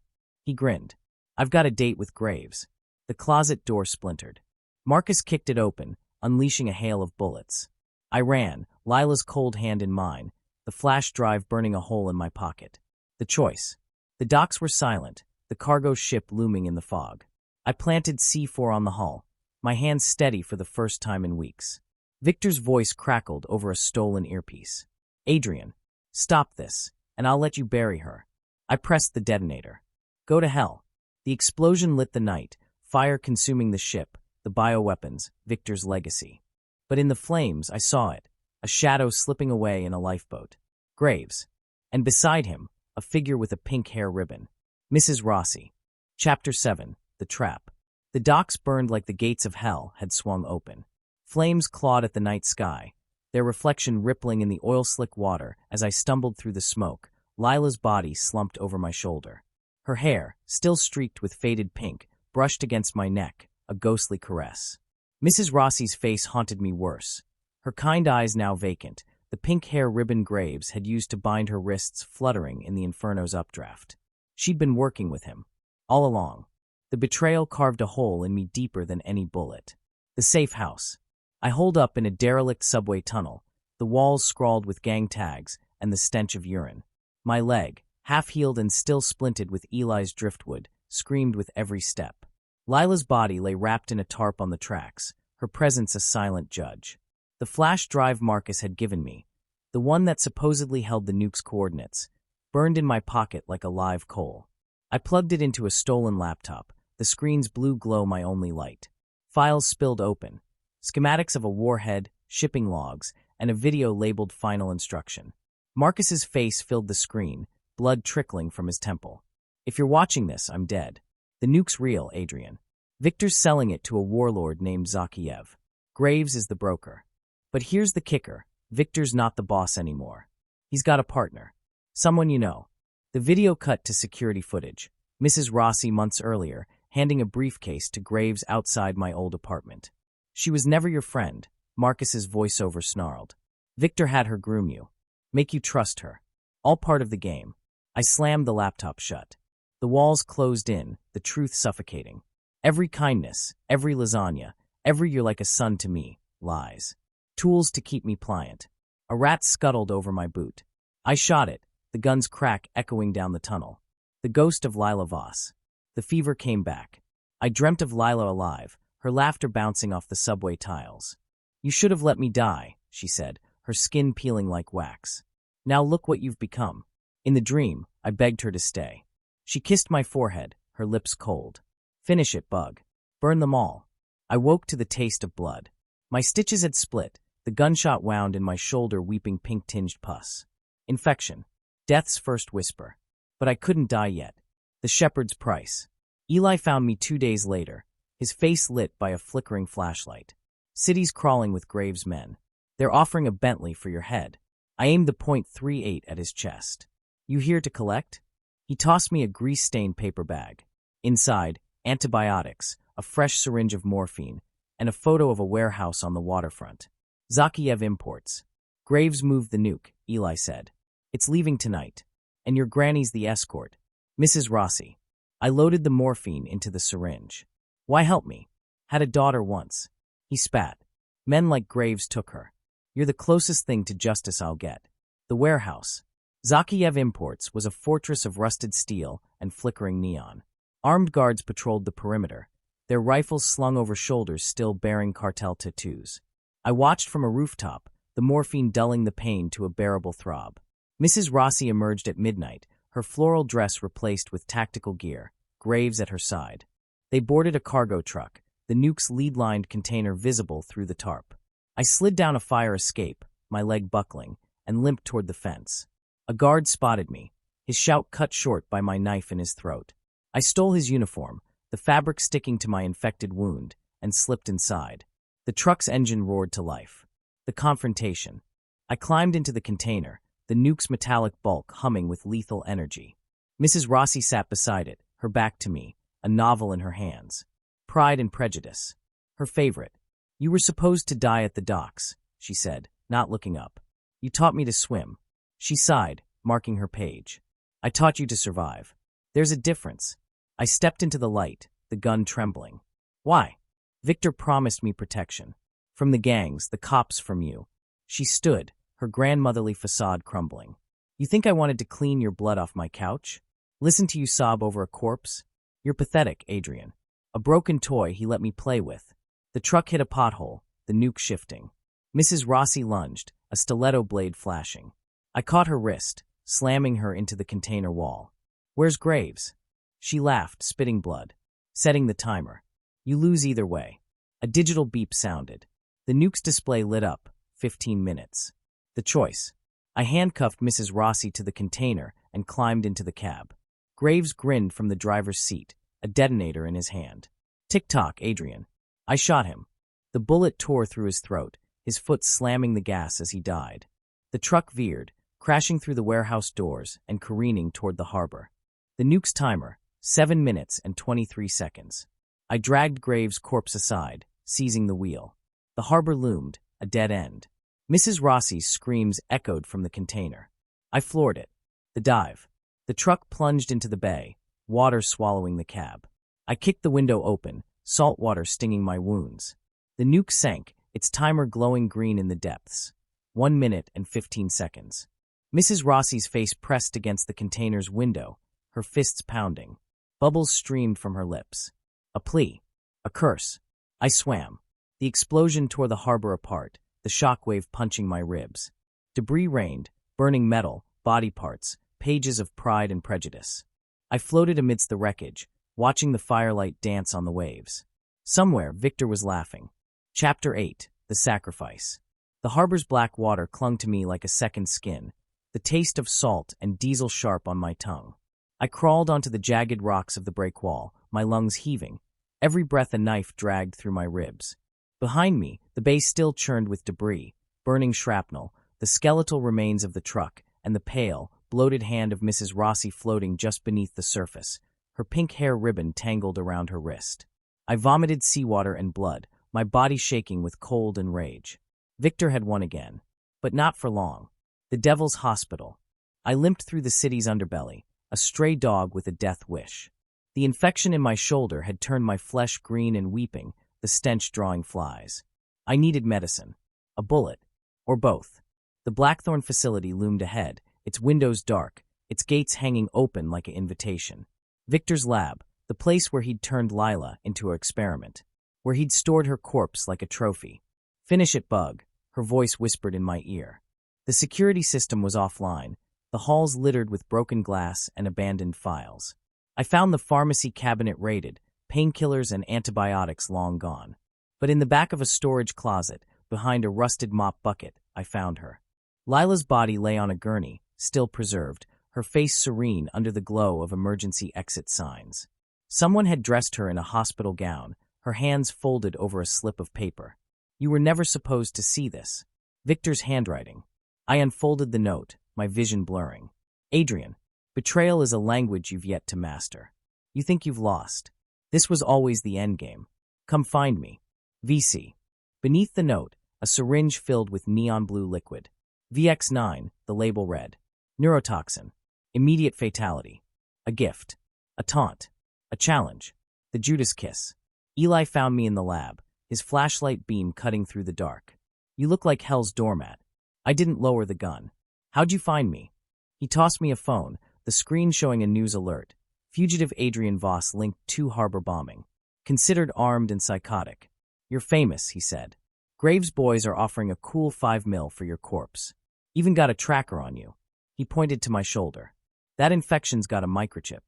He grinned. I've got a date with Graves. The closet door splintered. Marcus kicked it open, unleashing a hail of bullets. I ran, Lila's cold hand in mine, the flash drive burning a hole in my pocket. The choice. The docks were silent, the cargo ship looming in the fog. I planted C4 on the hull, my hands steady for the first time in weeks. Victor's voice crackled over a stolen earpiece. Adrian, stop this, and I'll let you bury her. I pressed the detonator. Go to hell. The explosion lit the night, fire consuming the ship, the bioweapons, Victor's legacy. But in the flames, I saw it, a shadow slipping away in a lifeboat. Graves. And beside him, a figure with a pink hair ribbon. Mrs. Rossi. Chapter 7. The Trap. The docks burned like the gates of hell had swung open. Flames clawed at the night sky, their reflection rippling in the oil-slick water as I stumbled through the smoke. Lila's body slumped over my shoulder. Her hair, still streaked with faded pink, brushed against my neck, a ghostly caress. Mrs. Rossi's face haunted me worse. Her kind eyes now vacant, the pink hair ribbon Graves had used to bind her wrists fluttering in the Inferno's updraft. She'd been working with him. All along. The betrayal carved a hole in me deeper than any bullet. The safe house. I holed up in a derelict subway tunnel, the walls scrawled with gang tags and the stench of urine. My leg, half-healed and still splinted with Eli's driftwood, screamed with every step. Lila's body lay wrapped in a tarp on the tracks, her presence a silent judge. The flash drive Marcus had given me, the one that supposedly held the nuke's coordinates, burned in my pocket like a live coal. I plugged it into a stolen laptop, the screen's blue glow my only light. Files spilled open, schematics of a warhead, shipping logs, and a video labeled Final Instruction. Marcus's face filled the screen, blood trickling from his temple. If you're watching this, I'm dead. The nuke's real, Adrian. Victor's selling it to a warlord named Zakiev. Graves is the broker. But here's the kicker. Victor's not the boss anymore. He's got a partner. Someone you know. The video cut to security footage. Mrs. Rossi months earlier, handing a briefcase to Graves outside my old apartment. She was never your friend, Marcus's voiceover snarled. Victor had her groom you. Make you trust her. All part of the game. I slammed the laptop shut. The walls closed in, the truth suffocating. Every kindness, every lasagna, every you're like a son to me, lies. Tools to keep me pliant. A rat scuttled over my boot. I shot it, the gun's crack echoing down the tunnel. The ghost of Lila Voss. The fever came back. I dreamt of Lila alive, her laughter bouncing off the subway tiles. You should have let me die, she said, her skin peeling like wax. Now look what you've become. In the dream, I begged her to stay. She kissed my forehead, her lips cold. Finish it, bug. Burn them all. I woke to the taste of blood. My stitches had split, the gunshot wound in my shoulder weeping pink-tinged pus. Infection. Death's first whisper. But I couldn't die yet. The shepherd's price. Eli found me 2 days later, his face lit by a flickering flashlight. City's crawling with Graves' men. They're offering a Bentley for your head. I aimed the .38 at his chest. You here to collect? He tossed me a grease-stained paper bag. Inside, antibiotics, a fresh syringe of morphine, and a photo of a warehouse on the waterfront. Zakiev Imports. Graves moved the nuke, Eli said. It's leaving tonight. And your granny's the escort. Mrs. Rossi. I loaded the morphine into the syringe. Why help me? Had a daughter once. He spat. Men like Graves took her. You're the closest thing to justice I'll get. The warehouse. Zakiev Imports was a fortress of rusted steel and flickering neon. Armed guards patrolled the perimeter, their rifles slung over shoulders still bearing cartel tattoos. I watched from a rooftop, the morphine dulling the pain to a bearable throb. Mrs. Rossi emerged at midnight, her floral dress replaced with tactical gear, Graves at her side. They boarded a cargo truck, the nuke's lead-lined container visible through the tarp. I slid down a fire escape, my leg buckling, and limped toward the fence. A guard spotted me, his shout cut short by my knife in his throat. I stole his uniform, the fabric sticking to my infected wound, and slipped inside. The truck's engine roared to life. The confrontation. I climbed into the container, the nuke's metallic bulk humming with lethal energy. Mrs. Rossi sat beside it, her back to me, a novel in her hands. Pride and Prejudice. Her favorite. You were supposed to die at the docks, she said, not looking up. You taught me to swim. She sighed, marking her page. I taught you to survive. There's a difference. I stepped into the light, the gun trembling. Why? Victor promised me protection. From the gangs, the cops, from you. She stood, her grandmotherly facade crumbling. You think I wanted to clean your blood off my couch? Listen to you sob over a corpse? You're pathetic, Adrian. A broken toy he let me play with. The truck hit a pothole, the nuke shifting. Mrs. Rossi lunged, a stiletto blade flashing. I caught her wrist, slamming her into the container wall. Where's Graves? She laughed, spitting blood. Setting the timer. You lose either way. A digital beep sounded. The nuke's display lit up. 15 minutes. The choice. I handcuffed Mrs. Rossi to the container and climbed into the cab. Graves grinned from the driver's seat, a detonator in his hand. Tick-tock, Adrian. I shot him. The bullet tore through his throat, his foot slamming the gas as he died. The truck veered, crashing through the warehouse doors and careening toward the harbor. The nuke's timer. 7 minutes and 23 seconds. I dragged Graves' corpse aside, seizing the wheel. The harbor loomed, a dead end. Mrs. Rossi's screams echoed from the container. I floored it. The dive. The truck plunged into the bay, water swallowing the cab. I kicked the window open, salt water stinging my wounds. The nuke sank, its timer glowing green in the depths. 1 minute and 15 seconds. Mrs. Rossi's face pressed against the container's window, her fists pounding. Bubbles streamed from her lips. A plea. A curse. I swam. The explosion tore the harbor apart, the shockwave punching my ribs. Debris rained, burning metal, body parts, pages of Pride and Prejudice. I floated amidst the wreckage, watching the firelight dance on the waves. Somewhere, Victor was laughing. Chapter 8. The Sacrifice. The harbor's black water clung to me like a second skin, the taste of salt and diesel sharp on my tongue. I crawled onto the jagged rocks of the break wall, my lungs heaving, every breath a knife dragged through my ribs. Behind me, the bay still churned with debris, burning shrapnel, the skeletal remains of the truck, and the pale, bloated hand of Mrs. Rossi floating just beneath the surface, her pink hair ribbon tangled around her wrist. I vomited seawater and blood, my body shaking with cold and rage. Victor had won again, but not for long. The Devil's Hospital. I limped through the city's underbelly, a stray dog with a death wish. The infection in my shoulder had turned my flesh green and weeping, the stench drawing flies. I needed medicine. A bullet. Or both. The Blackthorn facility loomed ahead, its windows dark, its gates hanging open like an invitation. Victor's lab, the place where he'd turned Lila into an experiment, where he'd stored her corpse like a trophy. Finish it, Bug, her voice whispered in my ear. The security system was offline, the halls littered with broken glass and abandoned files. I found the pharmacy cabinet raided, painkillers and antibiotics long gone. But in the back of a storage closet, behind a rusted mop bucket, I found her. Lila's body lay on a gurney, still preserved, her face serene under the glow of emergency exit signs. Someone had dressed her in a hospital gown, her hands folded over a slip of paper. You were never supposed to see this. Victor's handwriting. I unfolded the note, my vision blurring. Adrian, betrayal is a language you've yet to master. You think you've lost. This was always the endgame. Come find me. VC. Beneath the note, a syringe filled with neon blue liquid. VX9, the label read. Neurotoxin. Immediate fatality. A gift. A taunt. A challenge. The Judas kiss. Eli found me in the lab, his flashlight beam cutting through the dark. You look like hell's doormat. I didn't lower the gun. How'd you find me? He tossed me a phone, the screen showing a news alert. Fugitive Adrian Voss linked to harbor bombing. Considered armed and psychotic. You're famous, he said. Graves boys are offering a cool 5 mil for your corpse. Even got a tracker on you. He pointed to my shoulder. That infection's got a microchip.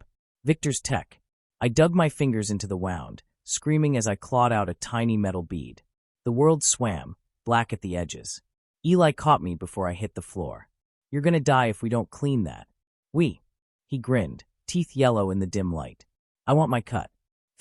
Victor's tech. I dug my fingers into the wound, screaming as I clawed out a tiny metal bead. The world swam, black at the edges. Eli caught me before I hit the floor. You're gonna die if we don't clean that. We. He grinned, teeth yellow in the dim light. I want my cut.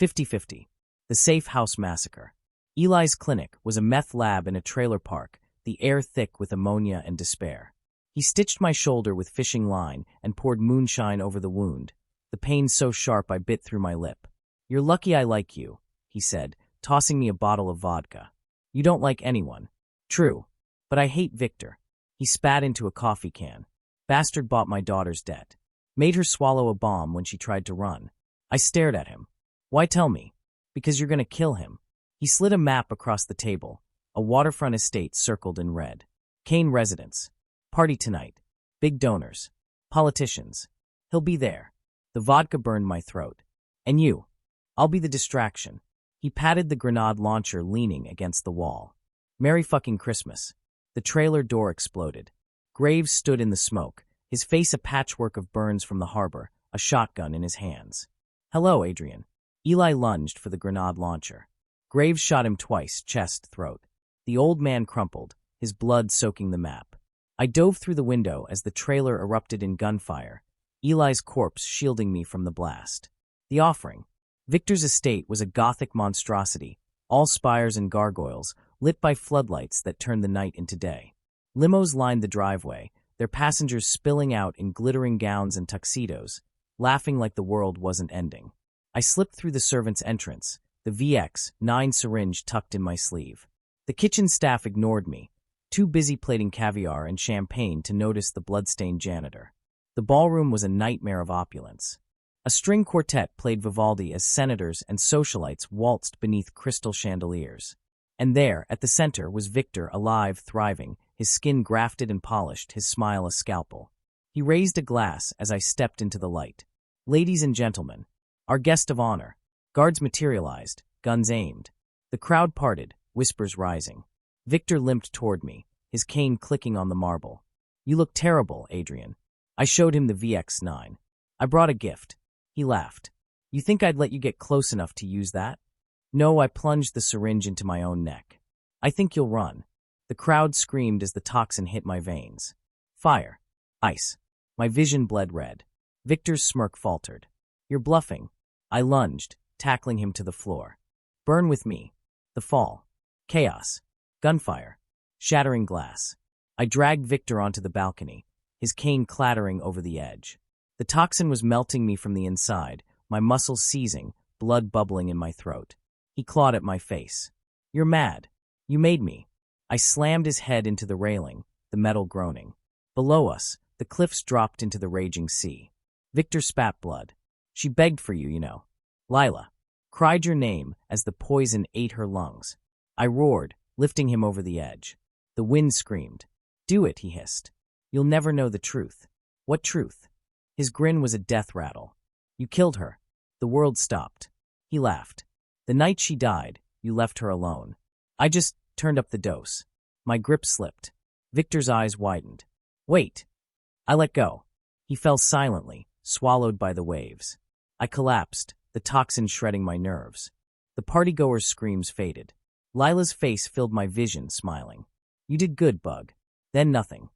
50-50. The Safe House Massacre. Eli's clinic was a meth lab in a trailer park, the air thick with ammonia and despair. He stitched my shoulder with fishing line and poured moonshine over the wound, the pain so sharp I bit through my lip. You're lucky I like you, he said, tossing me a bottle of vodka. You don't like anyone. True. But I hate Victor. He spat into a coffee can. Bastard bought my daughter's debt. Made her swallow a bomb when she tried to run. I stared at him. Why tell me? Because you're gonna kill him. He slid a map across the table, a waterfront estate circled in red. Caine residence. Party tonight. Big donors. Politicians. He'll be there. The vodka burned my throat. And you. I'll be the distraction. He patted the grenade launcher leaning against the wall. Merry fucking Christmas. The trailer door exploded. Graves stood in the smoke, his face a patchwork of burns from the harbor, a shotgun in his hands. Hello, Adrian. Eli lunged for the grenade launcher. Graves shot him twice, chest, throat. The old man crumpled, his blood soaking the map. I dove through the window as the trailer erupted in gunfire, Eli's corpse shielding me from the blast. The offering. Victor's estate was a gothic monstrosity, all spires and gargoyles, lit by floodlights that turned the night into day. Limos lined the driveway, their passengers spilling out in glittering gowns and tuxedos, laughing like the world wasn't ending. I slipped through the servant's entrance, the VX9 syringe tucked in my sleeve. The kitchen staff ignored me, too busy plating caviar and champagne to notice the bloodstained janitor. The ballroom was a nightmare of opulence. A string quartet played Vivaldi as senators and socialites waltzed beneath crystal chandeliers. And there, at the center, was Victor, alive, thriving, his skin grafted and polished, his smile a scalpel. He raised a glass as I stepped into the light. Ladies and gentlemen, our guest of honor. Guards materialized, guns aimed. The crowd parted, whispers rising. Victor limped toward me, his cane clicking on the marble. You look terrible, Adrian. I showed him the VX9. I brought a gift. He laughed. You think I'd let you get close enough to use that? No, I plunged the syringe into my own neck. I think you'll run. The crowd screamed as the toxin hit my veins. Fire. Ice. My vision bled red. Victor's smirk faltered. You're bluffing. I lunged, tackling him to the floor. Burn with me. The fall. Chaos. Gunfire. Shattering glass. I dragged Victor onto the balcony, his cane clattering over the edge. The toxin was melting me from the inside, my muscles seizing, blood bubbling in my throat. He clawed at my face. You're mad. You made me. I slammed his head into the railing, the metal groaning. Below us, the cliffs dropped into the raging sea. Victor spat blood. She begged for you, you know. Lila. Cried your name as the poison ate her lungs. I roared, lifting him over the edge. The wind screamed. Do it, he hissed. You'll never know the truth. What truth? His grin was a death rattle. You killed her. The world stopped. He laughed. The night she died, you left her alone. I just turned up the dose. My grip slipped. Victor's eyes widened. Wait. I let go. He fell silently, swallowed by the waves. I collapsed, the toxin shredding my nerves. The partygoers' screams faded. Lila's face filled my vision, smiling. You did good, Bug. Then nothing.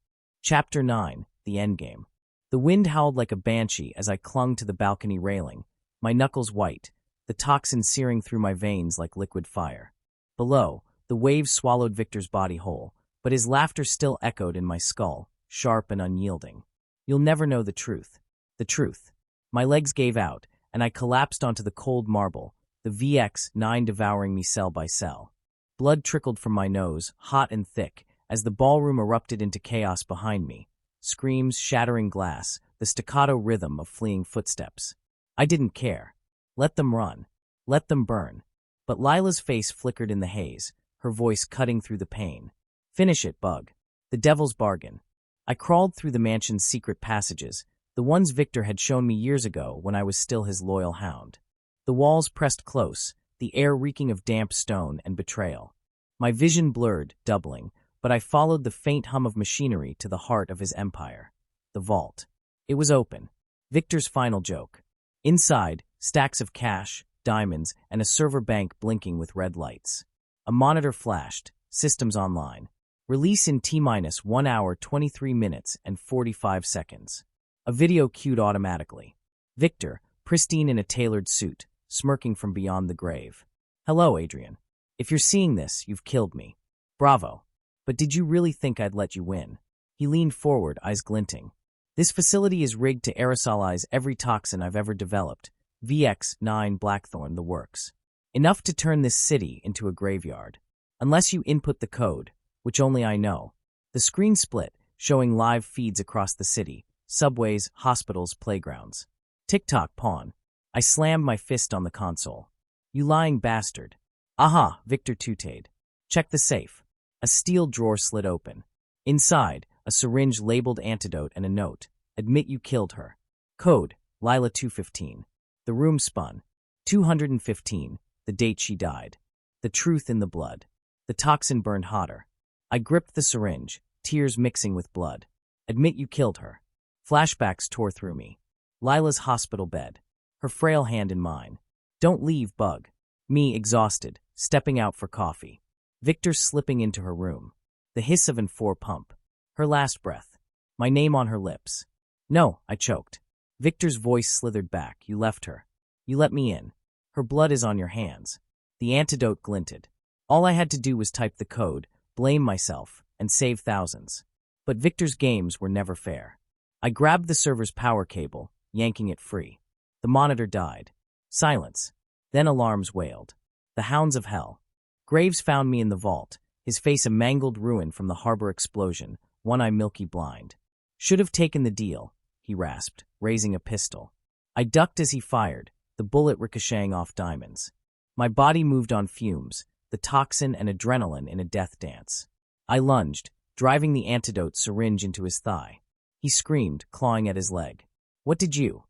Chapter 9, The Endgame. The wind howled like a banshee as I clung to the balcony railing, my knuckles white, the toxin searing through my veins like liquid fire. Below, the waves swallowed Victor's body whole, but his laughter still echoed in my skull, sharp and unyielding. You'll never know the truth. The truth. My legs gave out, and I collapsed onto the cold marble, the VX9 devouring me cell by cell. Blood trickled from my nose, hot and thick, as the ballroom erupted into chaos behind me. Screams, shattering glass, the staccato rhythm of fleeing footsteps. I didn't care. Let them run. Let them burn. But Lila's face flickered in the haze, her voice cutting through the pain. Finish it, Bug. The devil's bargain. I crawled through the mansion's secret passages, the ones Victor had shown me years ago when I was still his loyal hound. The walls pressed close, the air reeking of damp stone and betrayal. My vision blurred, doubling, but I followed the faint hum of machinery to the heart of his empire. The vault. It was open. Victor's final joke. Inside, stacks of cash, diamonds, and a server bank blinking with red lights. A monitor flashed, systems online. Release in T-1 hour 23 minutes and 45 seconds. A video queued automatically. Victor, pristine in a tailored suit, smirking from beyond the grave. Hello, Adrian. If you're seeing this, you've killed me. Bravo. But did you really think I'd let you win? He leaned forward, eyes glinting. This facility is rigged to aerosolize every toxin I've ever developed. VX-9 Blackthorn, the works. Enough to turn this city into a graveyard. Unless you input the code, which only I know. The screen split, showing live feeds across the city. Subways, hospitals, playgrounds. Tick-tock, pawn. I slammed my fist on the console. You lying bastard. Aha, Victor tooted. Check the safe. A steel drawer slid open. Inside, a syringe labeled antidote and a note. Admit you killed her. Code, Lila 215. The room spun. 215, the date she died. The truth in the blood. The toxin burned hotter. I gripped the syringe, tears mixing with blood. Admit you killed her. Flashbacks tore through me. Lila's hospital bed. Her frail hand in mine. Don't leave, Bug. Me, exhausted, stepping out for coffee. Victor slipping into her room. The hiss of an 4 pump. Her last breath. My name on her lips. No, I choked. Victor's voice slithered back. You left her. You let me in. Her blood is on your hands. The antidote glinted. All I had to do was type the code, blame myself, and save thousands. But Victor's games were never fair. I grabbed the server's power cable, yanking it free. The monitor died. Silence. Then alarms wailed. The hounds of hell. Graves found me in the vault, his face a mangled ruin from the harbor explosion, one eye milky blind. Should have taken the deal, he rasped, raising a pistol. I ducked as he fired, the bullet ricocheting off diamonds. My body moved on fumes, the toxin and adrenaline in a death dance. I lunged, driving the antidote syringe into his thigh. He screamed, clawing at his leg. What did you?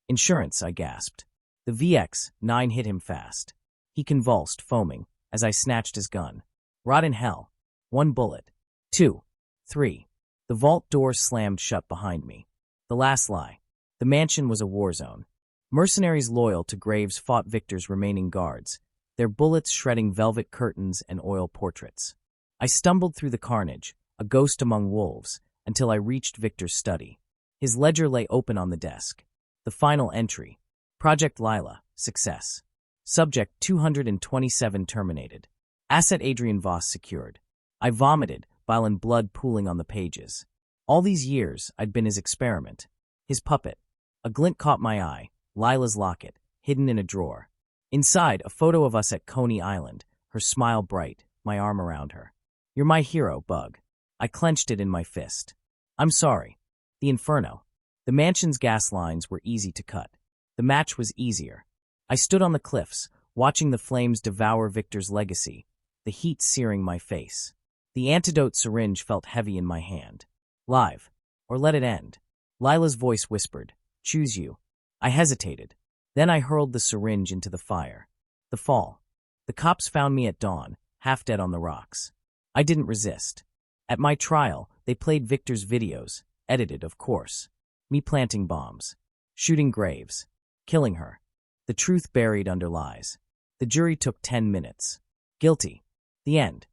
Insurance, I gasped. The VX-9 hit him fast. He convulsed, foaming, as I snatched his gun. Rot in hell. 1 bullet. 2. 3. The vault door slammed shut behind me. The last lie. The mansion was a war zone. Mercenaries loyal to Graves fought Victor's remaining guards, their bullets shredding velvet curtains and oil portraits. I stumbled through the carnage, a ghost among wolves, until I reached Victor's study. His ledger lay open on the desk. The final entry. Project Lila, success. Subject 227 terminated. Asset Adrian Voss secured. I vomited, bile and blood pooling on the pages. All these years, I'd been his experiment. His puppet. A glint caught my eye, Lila's locket, hidden in a drawer. Inside, a photo of us at Coney Island, her smile bright, my arm around her. You're my hero, Bug. I clenched it in my fist. I'm sorry. The inferno. The mansion's gas lines were easy to cut. The match was easier. I stood on the cliffs, watching the flames devour Victor's legacy, the heat searing my face. The antidote syringe felt heavy in my hand. Live. Or let it end. Lila's voice whispered, choose you. I hesitated. Then I hurled the syringe into the fire. The fall. The cops found me at dawn, half dead on the rocks. I didn't resist. At my trial, they played Victor's videos, edited, of course. Me planting bombs. Shooting Graves. Killing her. The truth buried under lies. The jury took 10 minutes. Guilty. The end.